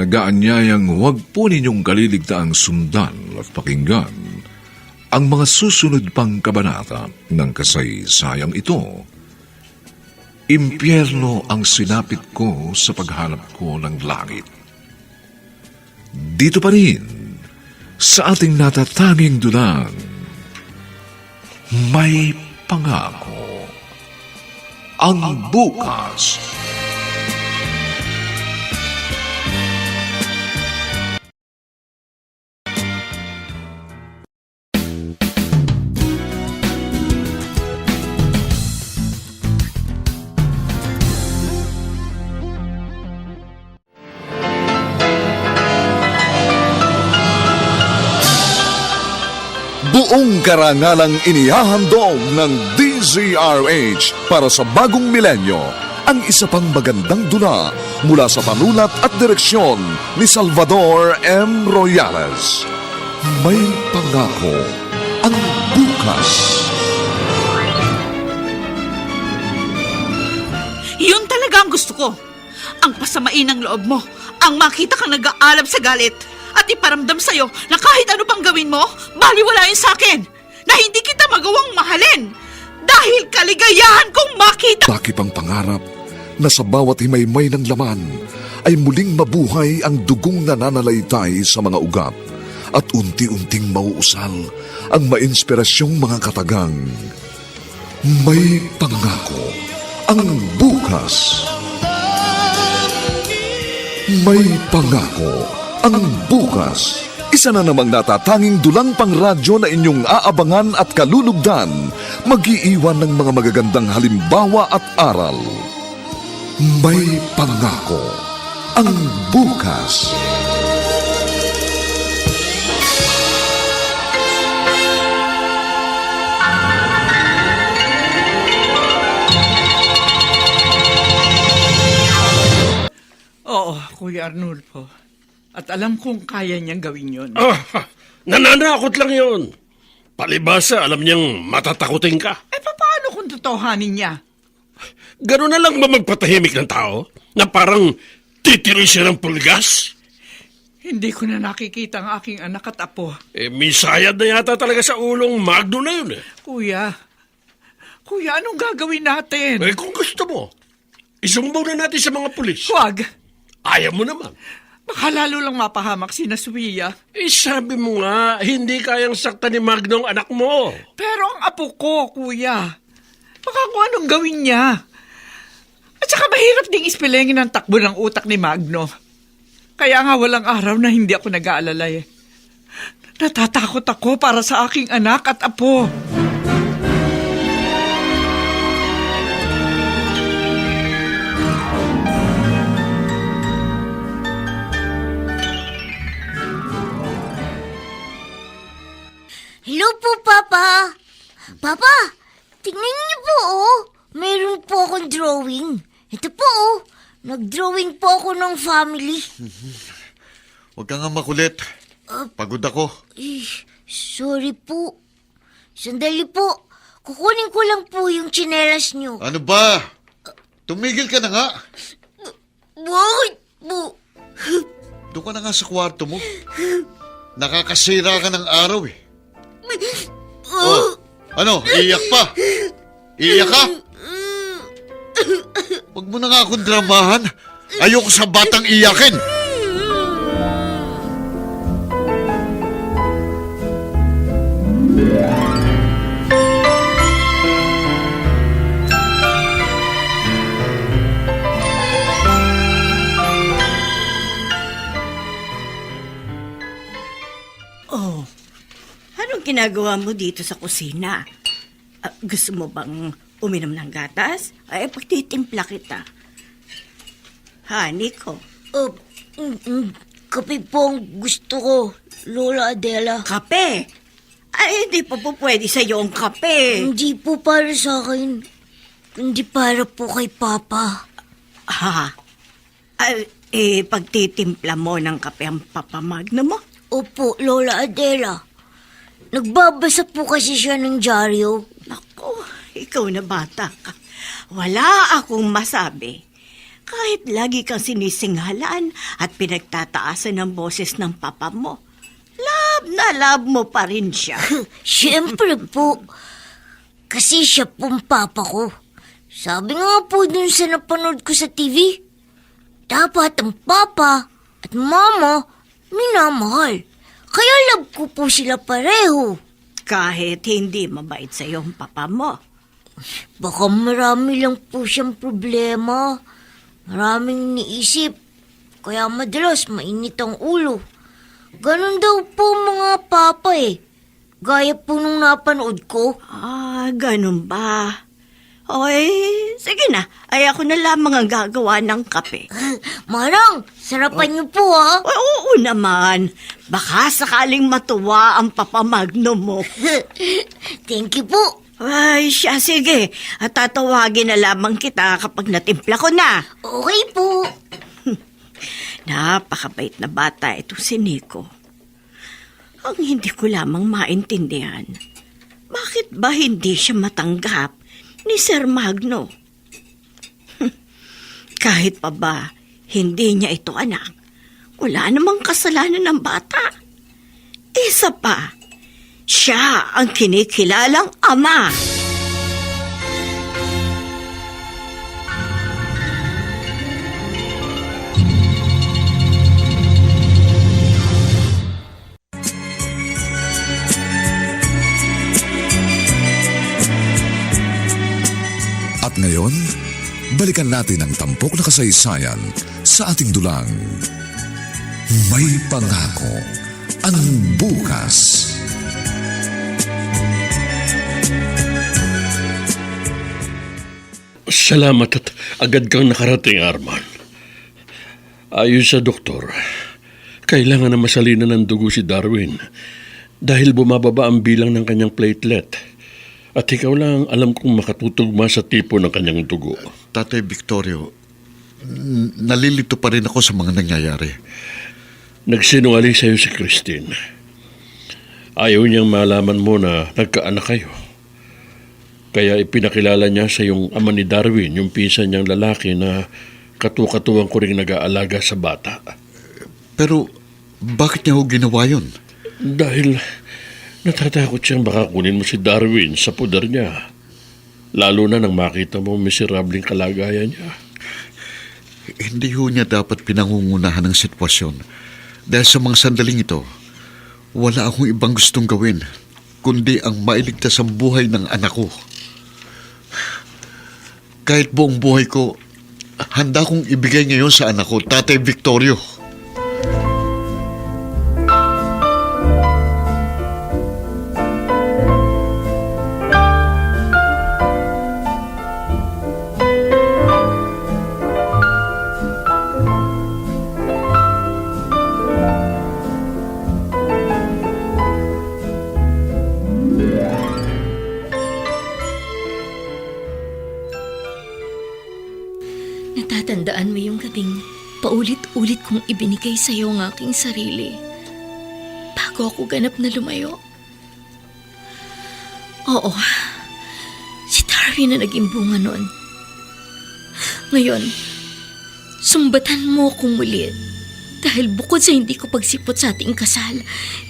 nag-aanyayang huwag po ninyong kaliligtaang sundan at pakinggan ang mga susunod pang kabanata ng kasaysayang ito. Impyerno ang sinapit ko sa paghanap ko ng langit. Dito pa rin, sa ating natatanging dulang, may pangako. Ang bukas. Buong karangalang inihahandog ng DZRH para sa bagong milenyo ang isa pang magandang dula mula sa panulat at direksyon ni Salvador M. Royales. May pangako ang bukas. Yun talaga ang gusto ko. Ang pasamain ng loob mo, ang makita kang nag-aalab sa galit, at iparamdam sa'yo na kahit ano pang gawin mo, baliwalain sa'kin, na hindi kita magawang mahalin, dahil kaligayahan kong makita. Bakit ang pangarap na sa bawat himaymay ng laman ay muling mabuhay ang dugong nananalaytay sa mga ugat at unti-unting mauusal ang mainspirasyong mga katagang. May pangako ang bukas. May pangako ang bukas. Isa na namang natatanging dulang pangradyo na inyong aabangan at kalulugdan, mag-iiwan ng mga magagandang halimbawa at aral. May pangako ang bukas. Oo, Kuya Arnulfo. At alam kong kaya niyang gawin yun. Nananakot lang yun. Palibasa, alam niyang matatakutin ka. Paano kung totohanin niya? Ganun na lang ba magpatahimik ng tao? Na parang titiri siya ng pulgas? Hindi ko na nakikita ang aking anak at apo. Misayad na yata talaga sa ulong Magno na yun . Kuya, anong gagawin natin? Kung gusto mo, isumbong na natin sa mga pulis. Huwag. Ayaw mo naman. Baka lalo lang mapahamak si Naswia. Sabi mo nga, hindi kayang sakta ni Magno ang anak mo. Pero ang apo ko, Kuya. Baka kung anong gawin niya. At saka mahirap ding ispilengin ang takbo ng utak ni Magno. Kaya nga walang araw na hindi ako nag-aalala . Natatakot ako para sa aking anak at apo. Hello po, Papa. Papa, tingnan niyo po, Mayroon po akong drawing. Ito po, Nag-drawing po ako ng family. Huwag ka nga makulit. Pagod ako. Sorry po. Sandali po. Kukunin ko lang po yung tsinelas niyo. Ano ba? Tumigil ka na nga. Bakit po? Doon ka na nga sa kwarto mo. Nakakasira ka ng araw . Ano? Iiyak pa? Iiyak ka? Huwag mo na nga akong dramahan. Ayoko sa batang iyakin. Anong ginagawa mo dito sa kusina? Gusto mo bang uminom ng gatas? Pagtitimpla kita. Honey ko. Kape po ang gusto ko, Lola Adela. Kape? Hindi pa po pwede sa'yo ang kape. Hindi po para sa akin. kundi para po kay Papa. Ha? Pagtitimpla mo ng kape ang Papa Magno mo? Opo, Lola Adela. Nagbabasa po kasi siya ng dyaryo. Naku, ikaw na bata ka. Wala akong masabi. Kahit lagi kang sinisingalan at pinagtataasan ng boses ng papa mo, love mo pa rin siya. Siyempre po. Kasi siya pong Papa ko. Sabi nga po dun sa napanood ko sa TV, dapat ang Papa at Mama minamahal. Kaya love ko po sila pareho. Kahit hindi mabait sa ang papa mo. Baka marami lang po siyang problema. Maraming iniisip. Kaya madalas mainit ang ulo. Ganon daw po mga papa eh. Gaya po nung napanood ko. Ganun ba? Oy, sige na. Ay ako na lamang ang gagawa ng kape. Marang, sarapan niyo po ha. Oo naman. Baka sakaling matuwa ang Papa Magno mo. Thank you po. Ay, siya, sige. At tatawagin na lamang kita kapag natimpla ko na. Okay po. Napakabait na bata itong si Nico. Ang hindi ko lamang maintindihan, bakit ba hindi siya matanggap ni Sir Magno? Kahit pa ba, hindi niya ito anak. Wala namang kasalanan ng bata. Isa pa, siya ang kinikilalang ama. At ngayon, balikan natin ang tampok na kasaysayan sa ating dulang. May pangako ang bukas. Salamat at agad kang nakarating, Arman. Ayon sa doktor, kailangan na masalina ng dugo si Darwin dahil bumababa ang bilang ng kanyang platelet. At ikaw lang alam kong makatutugma sa tipo ng kanyang dugo. Tatay Victorio, nalilito pa rin ako sa mga nangyayari. Nagsinungaling sa iyo si Christine. Ayaw niyang malaman mo na nagkaanak kayo. Kaya ipinakilala niya sa yung ama ni Darwin, yung pinsan niyang lalaki na katukatuwang ko rin nag-aalaga sa bata. Pero bakit niya ho ginawa yun? Dahil natatakot siyang baka kunin mo si Darwin sa poder niya. Lalo na nang makita mo miserabling kalagayan niya. Hindi ho niya dapat pinangungunahan ng sitwasyon. Dahil sa mga sandaling ito, wala akong ibang gustong gawin kundi ang mailigtas ang buhay ng anak ko. Kahit buong buhay ko, handa kong ibigay ngayon sa anak ko, Tatay Victorio. Natatandaan mo yung gabing paulit-ulit kong ibinigay sa iyo ang aking sarili bago ako ganap na lumayo? Oo, si Darwin na naging bunga noon. Ngayon, sumbatan mo akong muli dahil bukod sa hindi ko pagsipot sa ating kasal,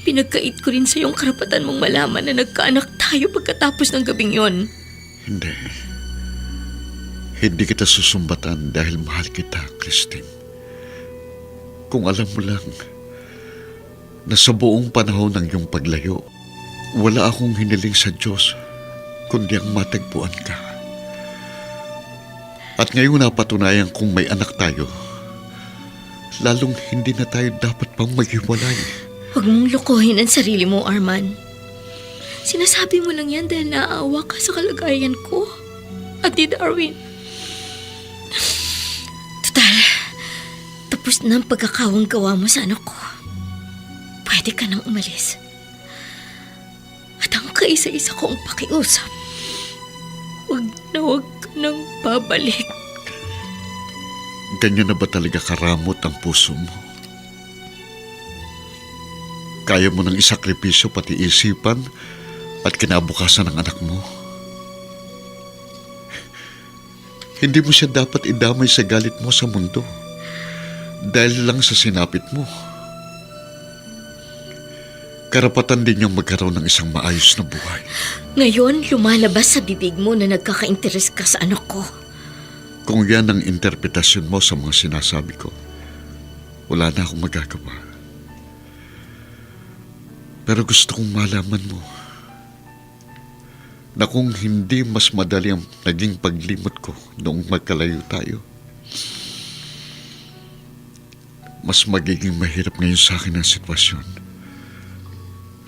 pinagkait ko rin sa iyong karapatan mong malaman na nagkaanak tayo pagkatapos ng gabing yon. Hindi. Hindi kita susumbatan dahil mahal kita, Christine. Kung alam mo lang na sa buong panahon ng iyong paglayo, wala akong hiniling sa Diyos kundi ang matagpuan ka. At ngayong napatunayan kung may anak tayo, lalong hindi na tayo dapat pang maghiwalay. Huwag mong lokohin ang sarili mo, Arman. Sinasabi mo lang yan dahil naaawa ka sa kalagayan ko at ni Darwin. Total, tapos na ang pagkakawang gawa mo sa anak ko. Pwede ka nang umalis. At ang kaisa-isa kong pakiusap, huwag na huwag kang ng babalik. Ganyan na ba talaga karamot ang puso mo? Kaya mo nang isakripisyo pati isipan at kinabukasan ng anak mo? Hindi mo siya dapat idamay sa galit mo sa mundo dahil lang sa sinapit mo. Karapatan din niyang magkaroon ng isang maayos na buhay. Ngayon, lumalabas sa bibig mo na nagkaka-interes ka sa anak ko. Kung yan ang interpretasyon mo sa mga sinasabi ko, wala na akong magagawa. Pero gusto kong malaman mo na kung hindi mas madali ang naging paglimot ko noong magkalayo tayo, mas magiging mahirap ngayon sa akin ang sitwasyon.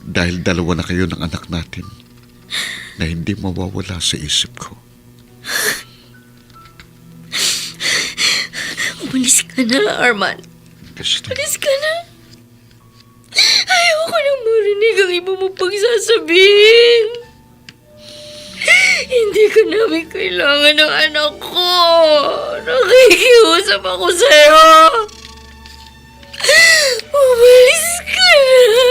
Dahil dalawa na kayo ng anak natin na hindi mawawala sa isip ko. Umalis ka na, Arman. Gusto. Umalis ka na. Ayoko nang marinig ang iba mo pagsasabihin. Hindi ka namin kailangan ng anak ko. Nakikiusap ako sa'yo. Umalis ka na.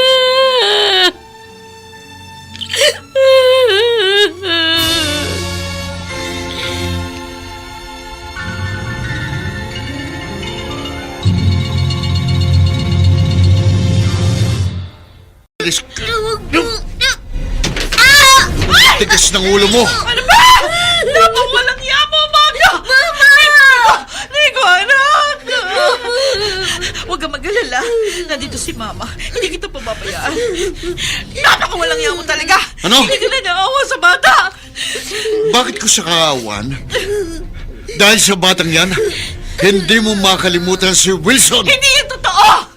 Tigas ng ulo mo! Ano ba? Dapat walang yamo, Magno! Nico, anak! Huwag kang mag-alala. Nandito si Mama. Hindi kita pababayaan. Napaka walang yamo talaga. Ano? Hindi ka na naawa sa bata. Bakit ko siya kaawan? Dahil sa batang yan, hindi mo makalimutan si Wilson! Hindi yan totoo!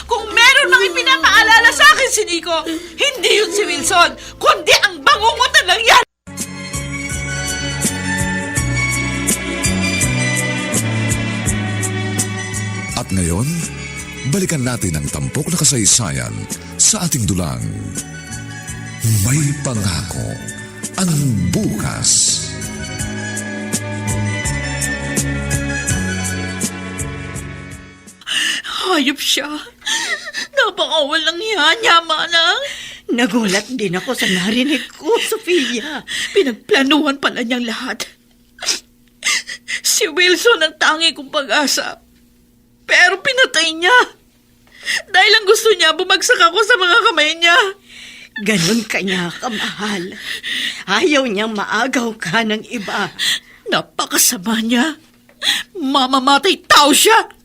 Kung meron mang ipinapaalala sa akin si Nico, hindi yun si Wilson, kundi ang bangungutan lang yan! At ngayon, balikan natin ang tampok na kasaysayan sa ating dulang. May pangako ang bukas. Hayop siya. Napakawalang niya, Manang. Nagulat din ako sa narinig ko, Sofia. Pinagplanuhan pala niyang lahat. Si Wilson ang tangi kong pag-asa. Pero pinatay niya. Dahil ang gusto niya, bumagsak ako sa mga kamay niya. Ganon kanya kamahal. Ayaw niyang maagaw ka ng iba. Napakasama niya. Mamamatay tao siya.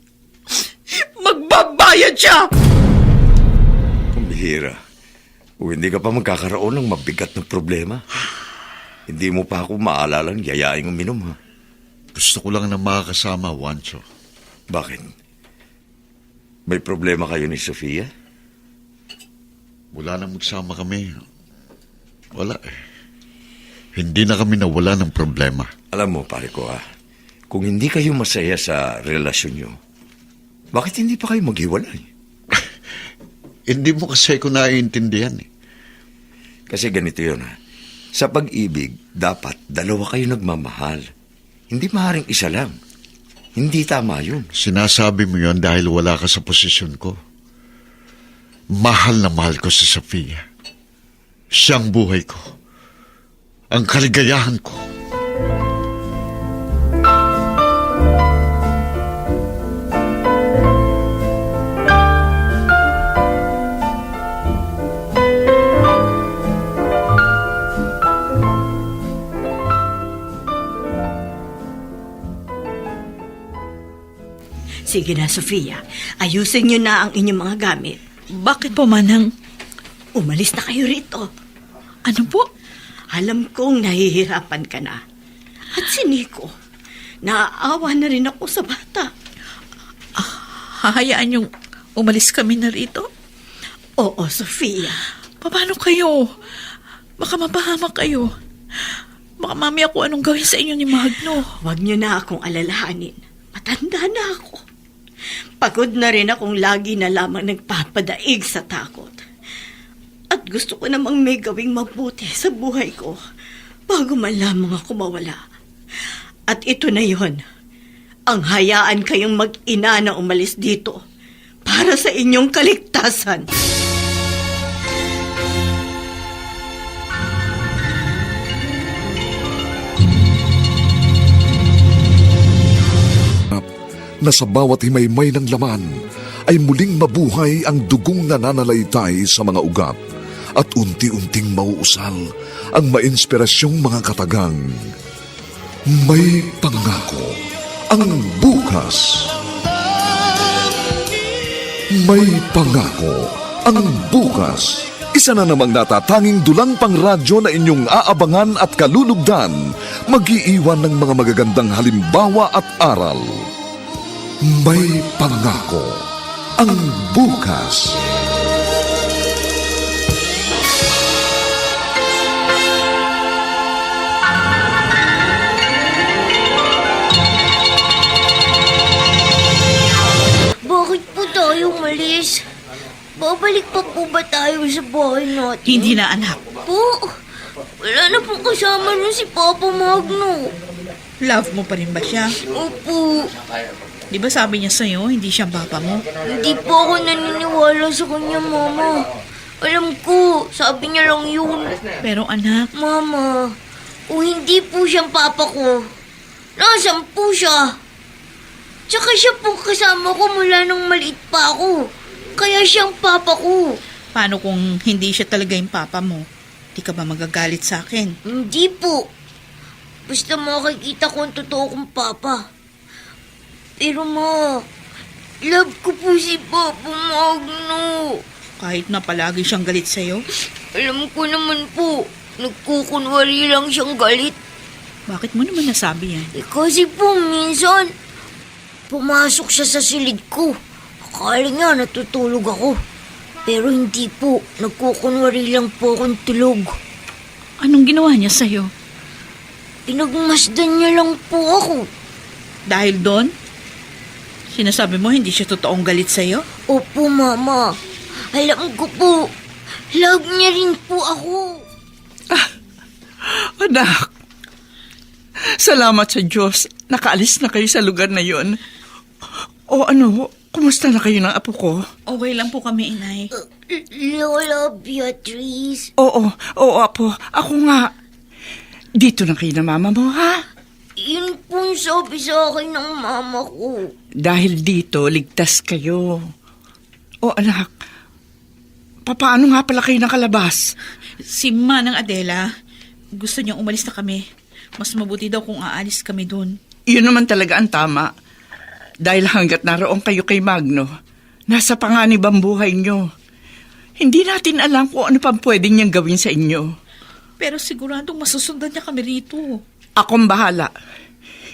Magbabayad siya! Ang bihira. Kung hindi ka pa magkakaroon ng mabigat na problema, hindi mo pa ako maalalang yayaing uminom, ha? Gusto ko lang na makakasama, Juancho. Bakit? May problema kayo ni Sofia? Wala na magsama kami. Wala eh. Hindi na kami nawala ng problema. Alam mo, pare ko, kung hindi kayo masaya sa relasyon nyo, bakit hindi pa kayo maghiwalay? Hindi mo kasi ko naiintindihan eh. Kasi ganito yun, ha? Sa pag-ibig, dapat dalawa kayo nagmamahal. Hindi maaaring isa lang. Hindi tama yun. Sinasabi mo yun dahil wala ka sa posisyon ko. Mahal na mahal ko si Sofia. Siyang buhay ko. Ang kaligayahan ko. Sige na, Sofia. Ayusin niyo na ang inyong mga gamit. Bakit po, Manang? Umalis na kayo rito. Ano po? Alam kong nahihirapan ka na. At si Nico, naaawa na rin ako sa bata. Hahayaan yung umalis kami na rito? Oo, Sofia. Paano kayo? Baka mapahamak kayo. Baka mamaya kung anong gawin sa inyo ni Magno. Huwag niyo na akong alalahanin. Matanda na ako. Pagod na rin akong lagi na lamang nagpapadaig sa takot. At gusto ko namang may gawing mabuti sa buhay ko bago man lamang ako mawala. At ito na yon. Ang hayaan kayong mag-ina na umalis dito para sa inyong kaligtasan. Na sa bawat himaymay ng laman ay muling mabuhay ang dugong nananalaytay sa mga ugat at unti-unting mauusal ang mainspirasyong mga katagang. May pangako ang bukas. May pangako ang bukas. Isa na namang natatanging dulang pangradyo na inyong aabangan at kalulugdan, mag-iiwan ng mga magagandang halimbawa at aral. May pangako ang bukas. Bakit po tayo umalis? Babalik pa po ba tayo sa bahay natin? Hindi na, anak. Po, wala na pong kasama nun si Papa Magno. Love mo pa rin ba siya? Opo, Di ba sabi niya sa'yo, hindi siya papa mo? hindi po ako naniniwala sa kanya, Mama. Alam ko, sabi niya lang yun. Pero anak, Mama, kung hindi po siyang papa ko, nasaan po siya? Tsaka siya po kasama ko mula nung maliit pa ako. Kaya siyang papa ko. paano kung hindi siya talaga yung papa mo? Di ka ba magagalit sa akin? Hindi po. Basta makikita ko ang totoo kong papa. Pero ma, love ko po si Papa Magno. Kahit na palagi siyang galit sa'yo? Alam ko naman po, nagkukunwari lang siyang galit. Bakit mo naman nasabi yan? Kasi po minsan, pumasok siya sa silid ko. Akala niya natutulog ako. Pero hindi po, nagkukunwari lang po akong tulog. Anong ginawa niya sa'yo? Pinagmasdan niya lang po ako. Dahil doon? Sinasabi mo hindi siya totoong galit sa'yo? Opo, Mama. Alam ko po, love niya rin po ako. Anak, salamat sa Diyos. Nakaalis na kayo sa lugar na yon. O ano, kumusta na kayo ng apo ko? Okay lang po kami, inay. Lola Beatrice. Oo, apo. Ako nga. Dito na kayo na mama mo, ha? Yun pong sabi sa akin ng mama ko. Dahil dito, ligtas kayo. O anak, paano nga pala kayo nakalabas? Si Manang Adela, gusto niyang umalis na kami. Mas mabuti daw kung aalis kami doon. Yun naman talaga ang tama. Dahil hanggat naroon kayo kay Magno, nasa panganib ang buhay nyo. Hindi natin alam kung ano pang pwede niyang gawin sa inyo. Pero siguradong masusundan niya kami rito. Akong bahala.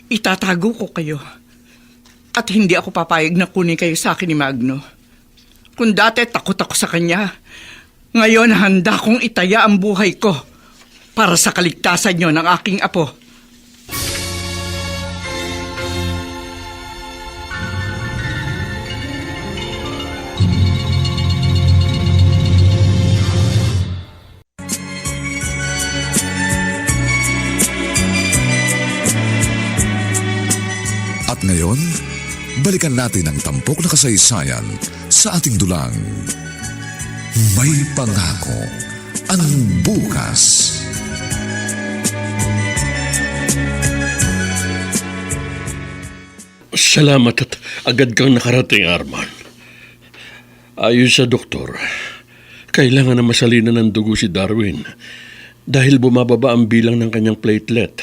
Itatago ko kayo. At hindi ako papayag na kunin kayo sa akin ni Magno. Kung dati takot ako sa kanya, ngayon handa kong itaya ang buhay ko para sa kaligtasan nyo ng aking apo. At ngayon, balikan natin ang tampok na kasaysayan sa ating dulang. May pangako ang bukas. Salamat at agad kang nakarating, Arman. Ayon sa doktor, kailangan na masalinan ng dugo si Darwin dahil bumababa ang bilang ng kanyang platelet.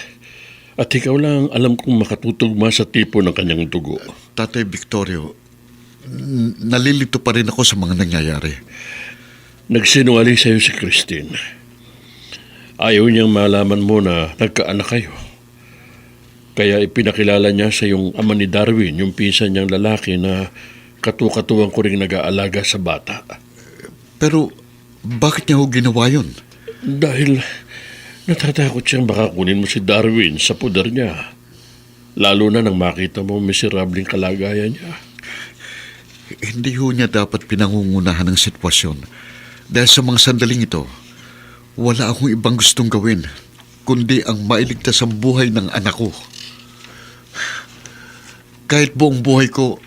At ikaw lang alam kong makatutugma sa tipo ng kanyang dugo. Tatay Victorio, nalilito pa rin ako sa mga nangyayari. Nagsinungaling sa'yo si Christine. Ayaw niyang malaman mo na nagkaanak kayo. Kaya ipinakilala niya sa yung ama ni Darwin, yung pinsan niyang lalaki na katukatuwang ko rin nag-aalaga sa bata. Pero bakit niya ho ginawa yun? Dahil natatakot siyang baka kunin mo si Darwin sa puder niya. Lalo na nang makita mo miserabling kalagayan niya. Hindi ho niya dapat pinangungunahan ng sitwasyon. Dahil sa mga sandaling ito, wala akong ibang gustong gawin. kundi ang mailigtas ang buhay ng anak ko. Kahit buong buhay ko,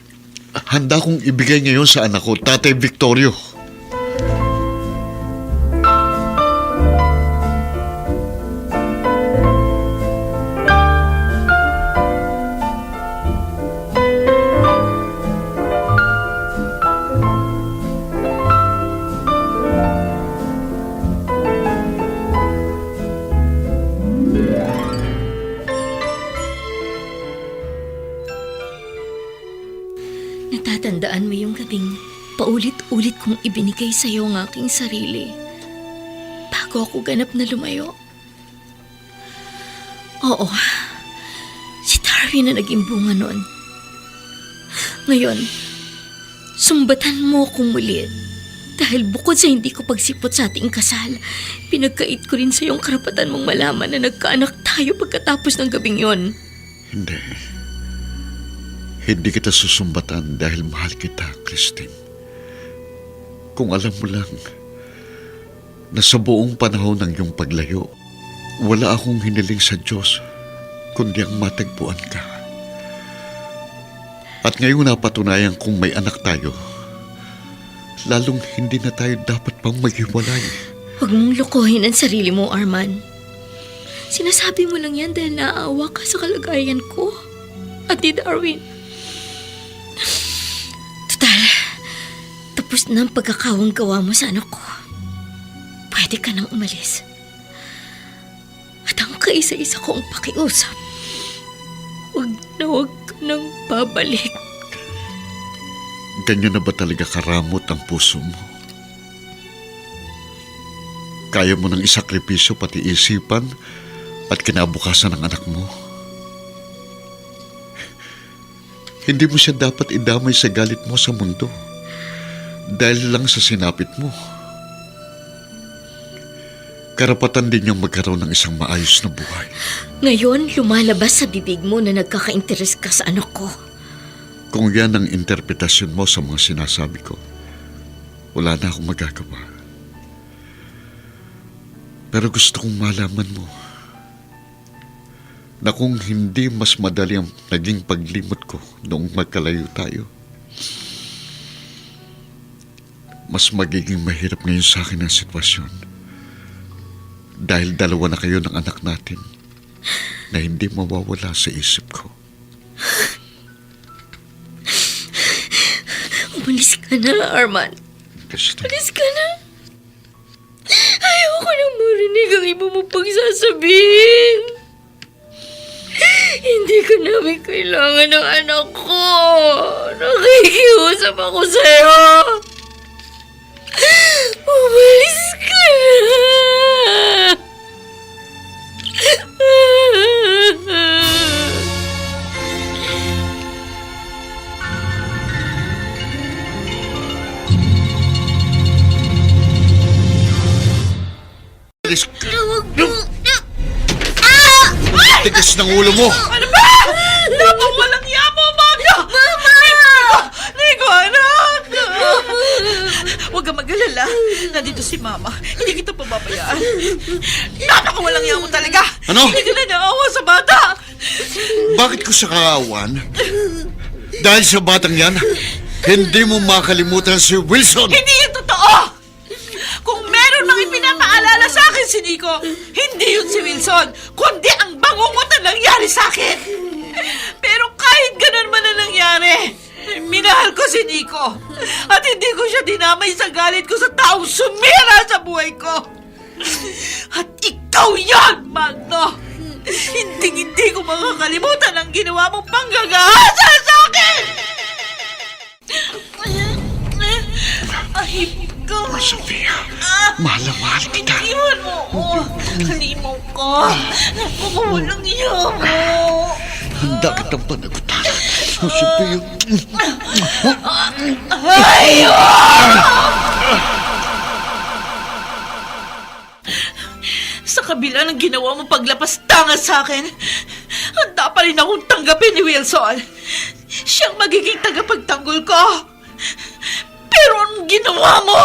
handa kong ibigay ngayon sa anak ko, Tatay Victorio. Natatandaan mo yung gabing paulit-ulit kong ibinigay sa iyo ang aking sarili bago ako ganap na lumayo. Oo, si Darwin na naging bunga noon. Ngayon, sumbatan mo akong muli dahil bukod sa hindi ko pagsipot sa ating kasal, pinagkait ko rin sa iyong karapatan mong malaman na nagkaanak tayo pagkatapos ng gabing yon. Hindi. Hindi kita susumbatan dahil mahal kita, Christine. Kung alam mo lang na sa buong panahon ng iyong paglayo, wala akong hiniling sa Diyos kundi ang matagpuan ka. At ngayong napatunayan kung may anak tayo, lalong hindi na tayo dapat pang maghiwalay. Huwag mong lokohin ang sarili mo, Arman. Sinasabi mo lang yan dahil naaawa ka sa kalagayan ko at ni Darwin. Total, tapos na ang pagkakawang gawa mo sa anak ko. Pwede ka nang umalis. At ang kaisa-isa kong pakiusap, huwag ka nang babalik. Ganyan na ba talaga karamot ang puso mo? Kaya mo nang isakripisyo pati isipan at kinabukasan ng anak mo? Hindi mo siya dapat idamay sa galit mo sa mundo dahil lang sa sinapit mo. Karapatan din niyang magkaroon ng isang maayos na buhay. Ngayon, lumalabas sa bibig mo na nagkaka-interes ka sa anak ko. Kung yan ang interpretasyon mo sa mga sinasabi ko, wala na akong magagawa. Pero gusto kong malaman mo na kung hindi mas madali ang naging paglimot ko noong magkalayo tayo, mas magiging mahirap ngayon sa akin ang sitwasyon. Dahil dalawa na kayo ng anak natin na hindi mawawala sa isip ko. Umalis ka na, Arman. Umalis ka na. Ayoko nang marinig ang iba mo pagsasabihin. Hindi ka namin kailangan ng anak ko. Nakikiusap ako sa'yo. Umalis ka na. Tigas ng ulo mo! Ano ba? Napang walang yamo, Magno! Mama! Nico, anak! Huwag kang mag-alala. Nandito si Mama. Hindi kita pababayaan. Napaka walang yamo talaga. Ano? Hindi ka na naawa sa bata. Bakit ko siya kaawan? Dahil sa batang yan, hindi mo makalimutan si Wilson! Hindi yan totoo! Kung meron mang ipinapaalala sa akin si Nico, hindi yun si Wilson, kundi ang bangungot na nangyari sa akin. Pero kahit ganun man na nangyari, minahal ko si Nico. At hindi ko siya dinamay sa galit ko sa taong sumira sa buhay ko. At ikaw yan, Magno! Hindi ko makakalimutan ang ginawa mong panggagahasa sa akin! Ahip ka! Sophia, mahal na mahal kita. Iwan mo ako. Halimaw ka. Napakawalang iya mo. Handa kitang panagutan. Sophia. Sa kabila ng ginawa mo paglapas-tanga sa akin, handa pa rin akong tanggapin ni Wilson. Siyang magiging tagapagtanggol ko. Pero anong ginawa mo?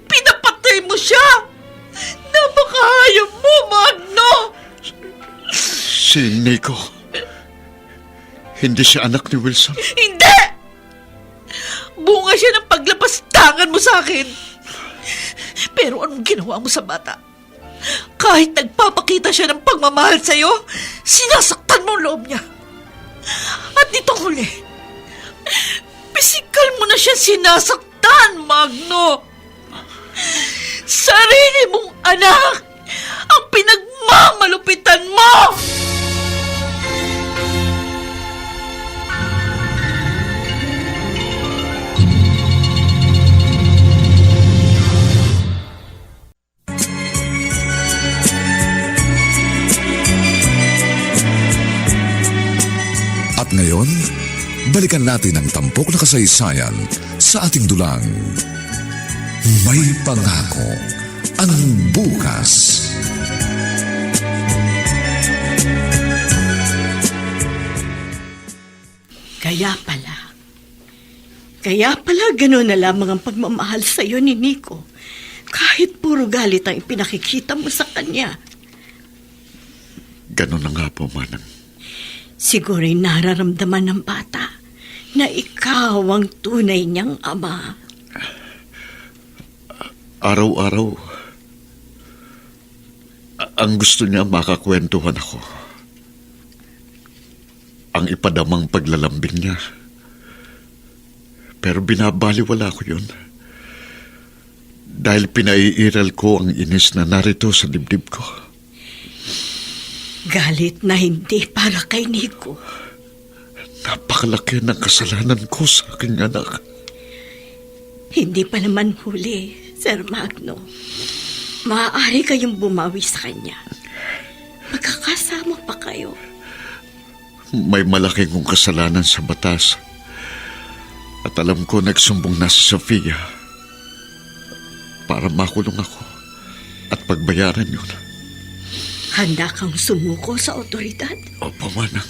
Pinapatay mo siya! Napakahayop mo, Magno! Si Nico. Hindi siya anak ni Wilson. Hindi! Bunga siya ng paglapastangan mo sa akin. Pero anong ginawa mo sa bata? Kahit nagpapakita siya ng pagmamahal sa'yo, sinasaktan mo ang loob niya. At ditong huli, pisikal mo na siya sinasaktan, Magno. Sarili mong anak ang pinagmamalupitan mo! At ngayon, balikan natin ang tampok na kasaysayan sa ating dulang. May pangako ang bukas. Kaya pala gano'n na lamang ang pagmamahal sa'yo ni Nico. Kahit puro galit ang ipinakikita mo sa kanya. Ganun na nga po, Manang. Siguro'y nararamdaman ng bata na ikaw ang tunay niyang ama. Araw-araw, ang gusto niya makakwentuhan ako. Ang ipadamang paglalambing niya. Pero binabaliwala ko yun. Dahil pinaiiral ko ang inis na narito sa dibdib ko. Galit na hindi para kay Nico. Napakalaki ng kasalanan ko sa aking anak. Hindi pa naman huli, Sir Magno. Maaari kayong bumawi sa kanya. Magkakasama pa kayo. May malaki kong kasalanan sa batas. At alam ko nagsumbong na si Sofia para makulong ako at pagbayaran yun. Handa kang sumuko sa otoridad? Opo, Manang.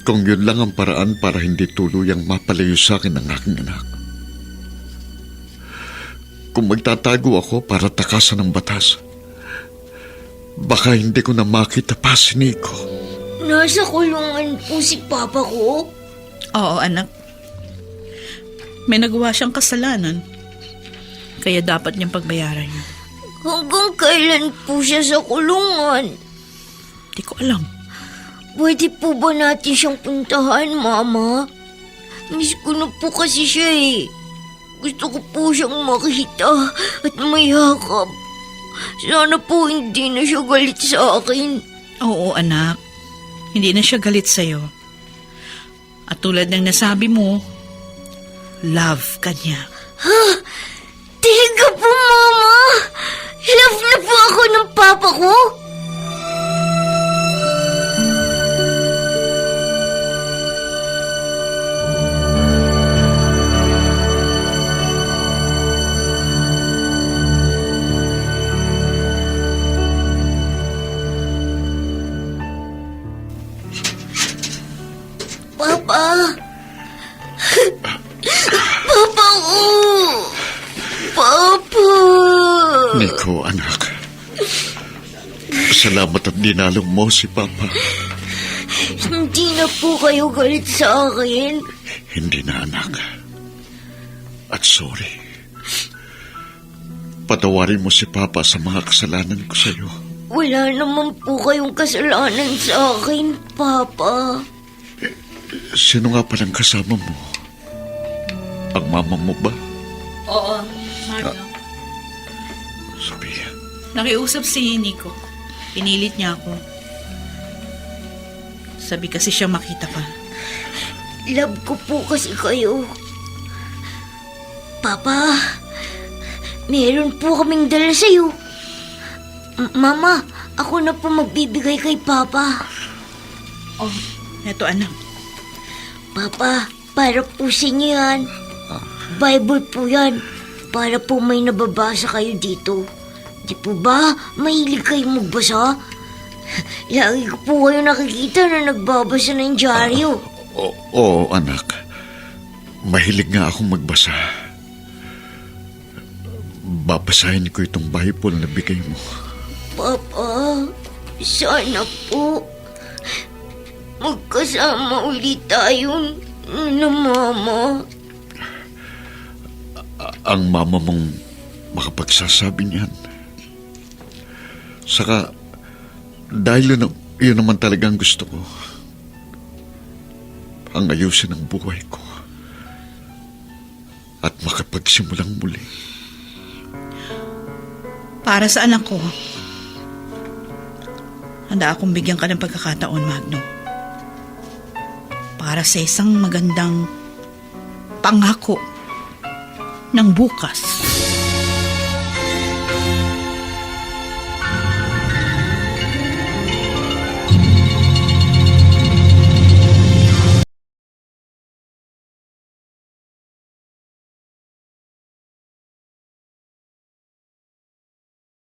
Kung yun lang ang paraan para hindi tuluyang mapalayo sa akin ang aking anak. Kung magtatago ako para takasan ng batas, baka hindi ko na makita pa si Nico. Nasa kulungan po si Papa ko. Oo, anak. May nagawa siyang kasalanan. Kaya dapat niyang pagbayaran niya. Hanggang kailan po siya sa kulungan? Di ko alam. Pwede po ba natin siyang puntahan, Mama? Miss ko na po kasi siya eh. Gusto ko po siyang makita at mayakap. Sana po hindi na siya galit sa akin. Oo, anak. Hindi na siya galit sa'yo. At tulad ng nasabi mo, love ka niya. Ha? Tiga po, Mama! Love na po ako ng Papa ko? Papa! Papa ko! Papa! Nico, anak. Salamat at dinalong mo si Papa. Hindi na po kayo galit sa akin. Hindi na, anak. At sorry. Patawarin mo si Papa sa mga kasalanan ko sa iyo. Wala naman po kayong kasalanan sa akin, Papa. Sino nga palang kasama mo? Ang mama mo ba? Oo, Magno. Sophia. Nakiusap si Nico. Pinilit niya ako. Sabi kasi siya makita ka. Love ko po kasi kayo. Papa, meron po kaming dala sa'yo. Mama, ako na po magbibigay kay Papa. Oh, eto anak. Papa, para po sa inyo yan. Bible po yan. Para po may nababasa kayo dito. Di po ba mahilig kayong magbasa? Lagi ko po kayo nakikita na nagbabasa ng dyaryo. Oo, anak. Mahilig nga akong magbasa. babasahin ko itong Bible na bigay mo. Papa, sana po magkasama ulit tayo na Mama. Ang mama mong makapagsasabi niyan. Saka, dahil yun naman talagang gusto ko. Ang ayusin ng buhay ko. At makapagsimulang muli. Para sa anak ko, handa akong bigyan ka ng pagkakataon, Magno. Para sa isang magandang pangako ng bukas.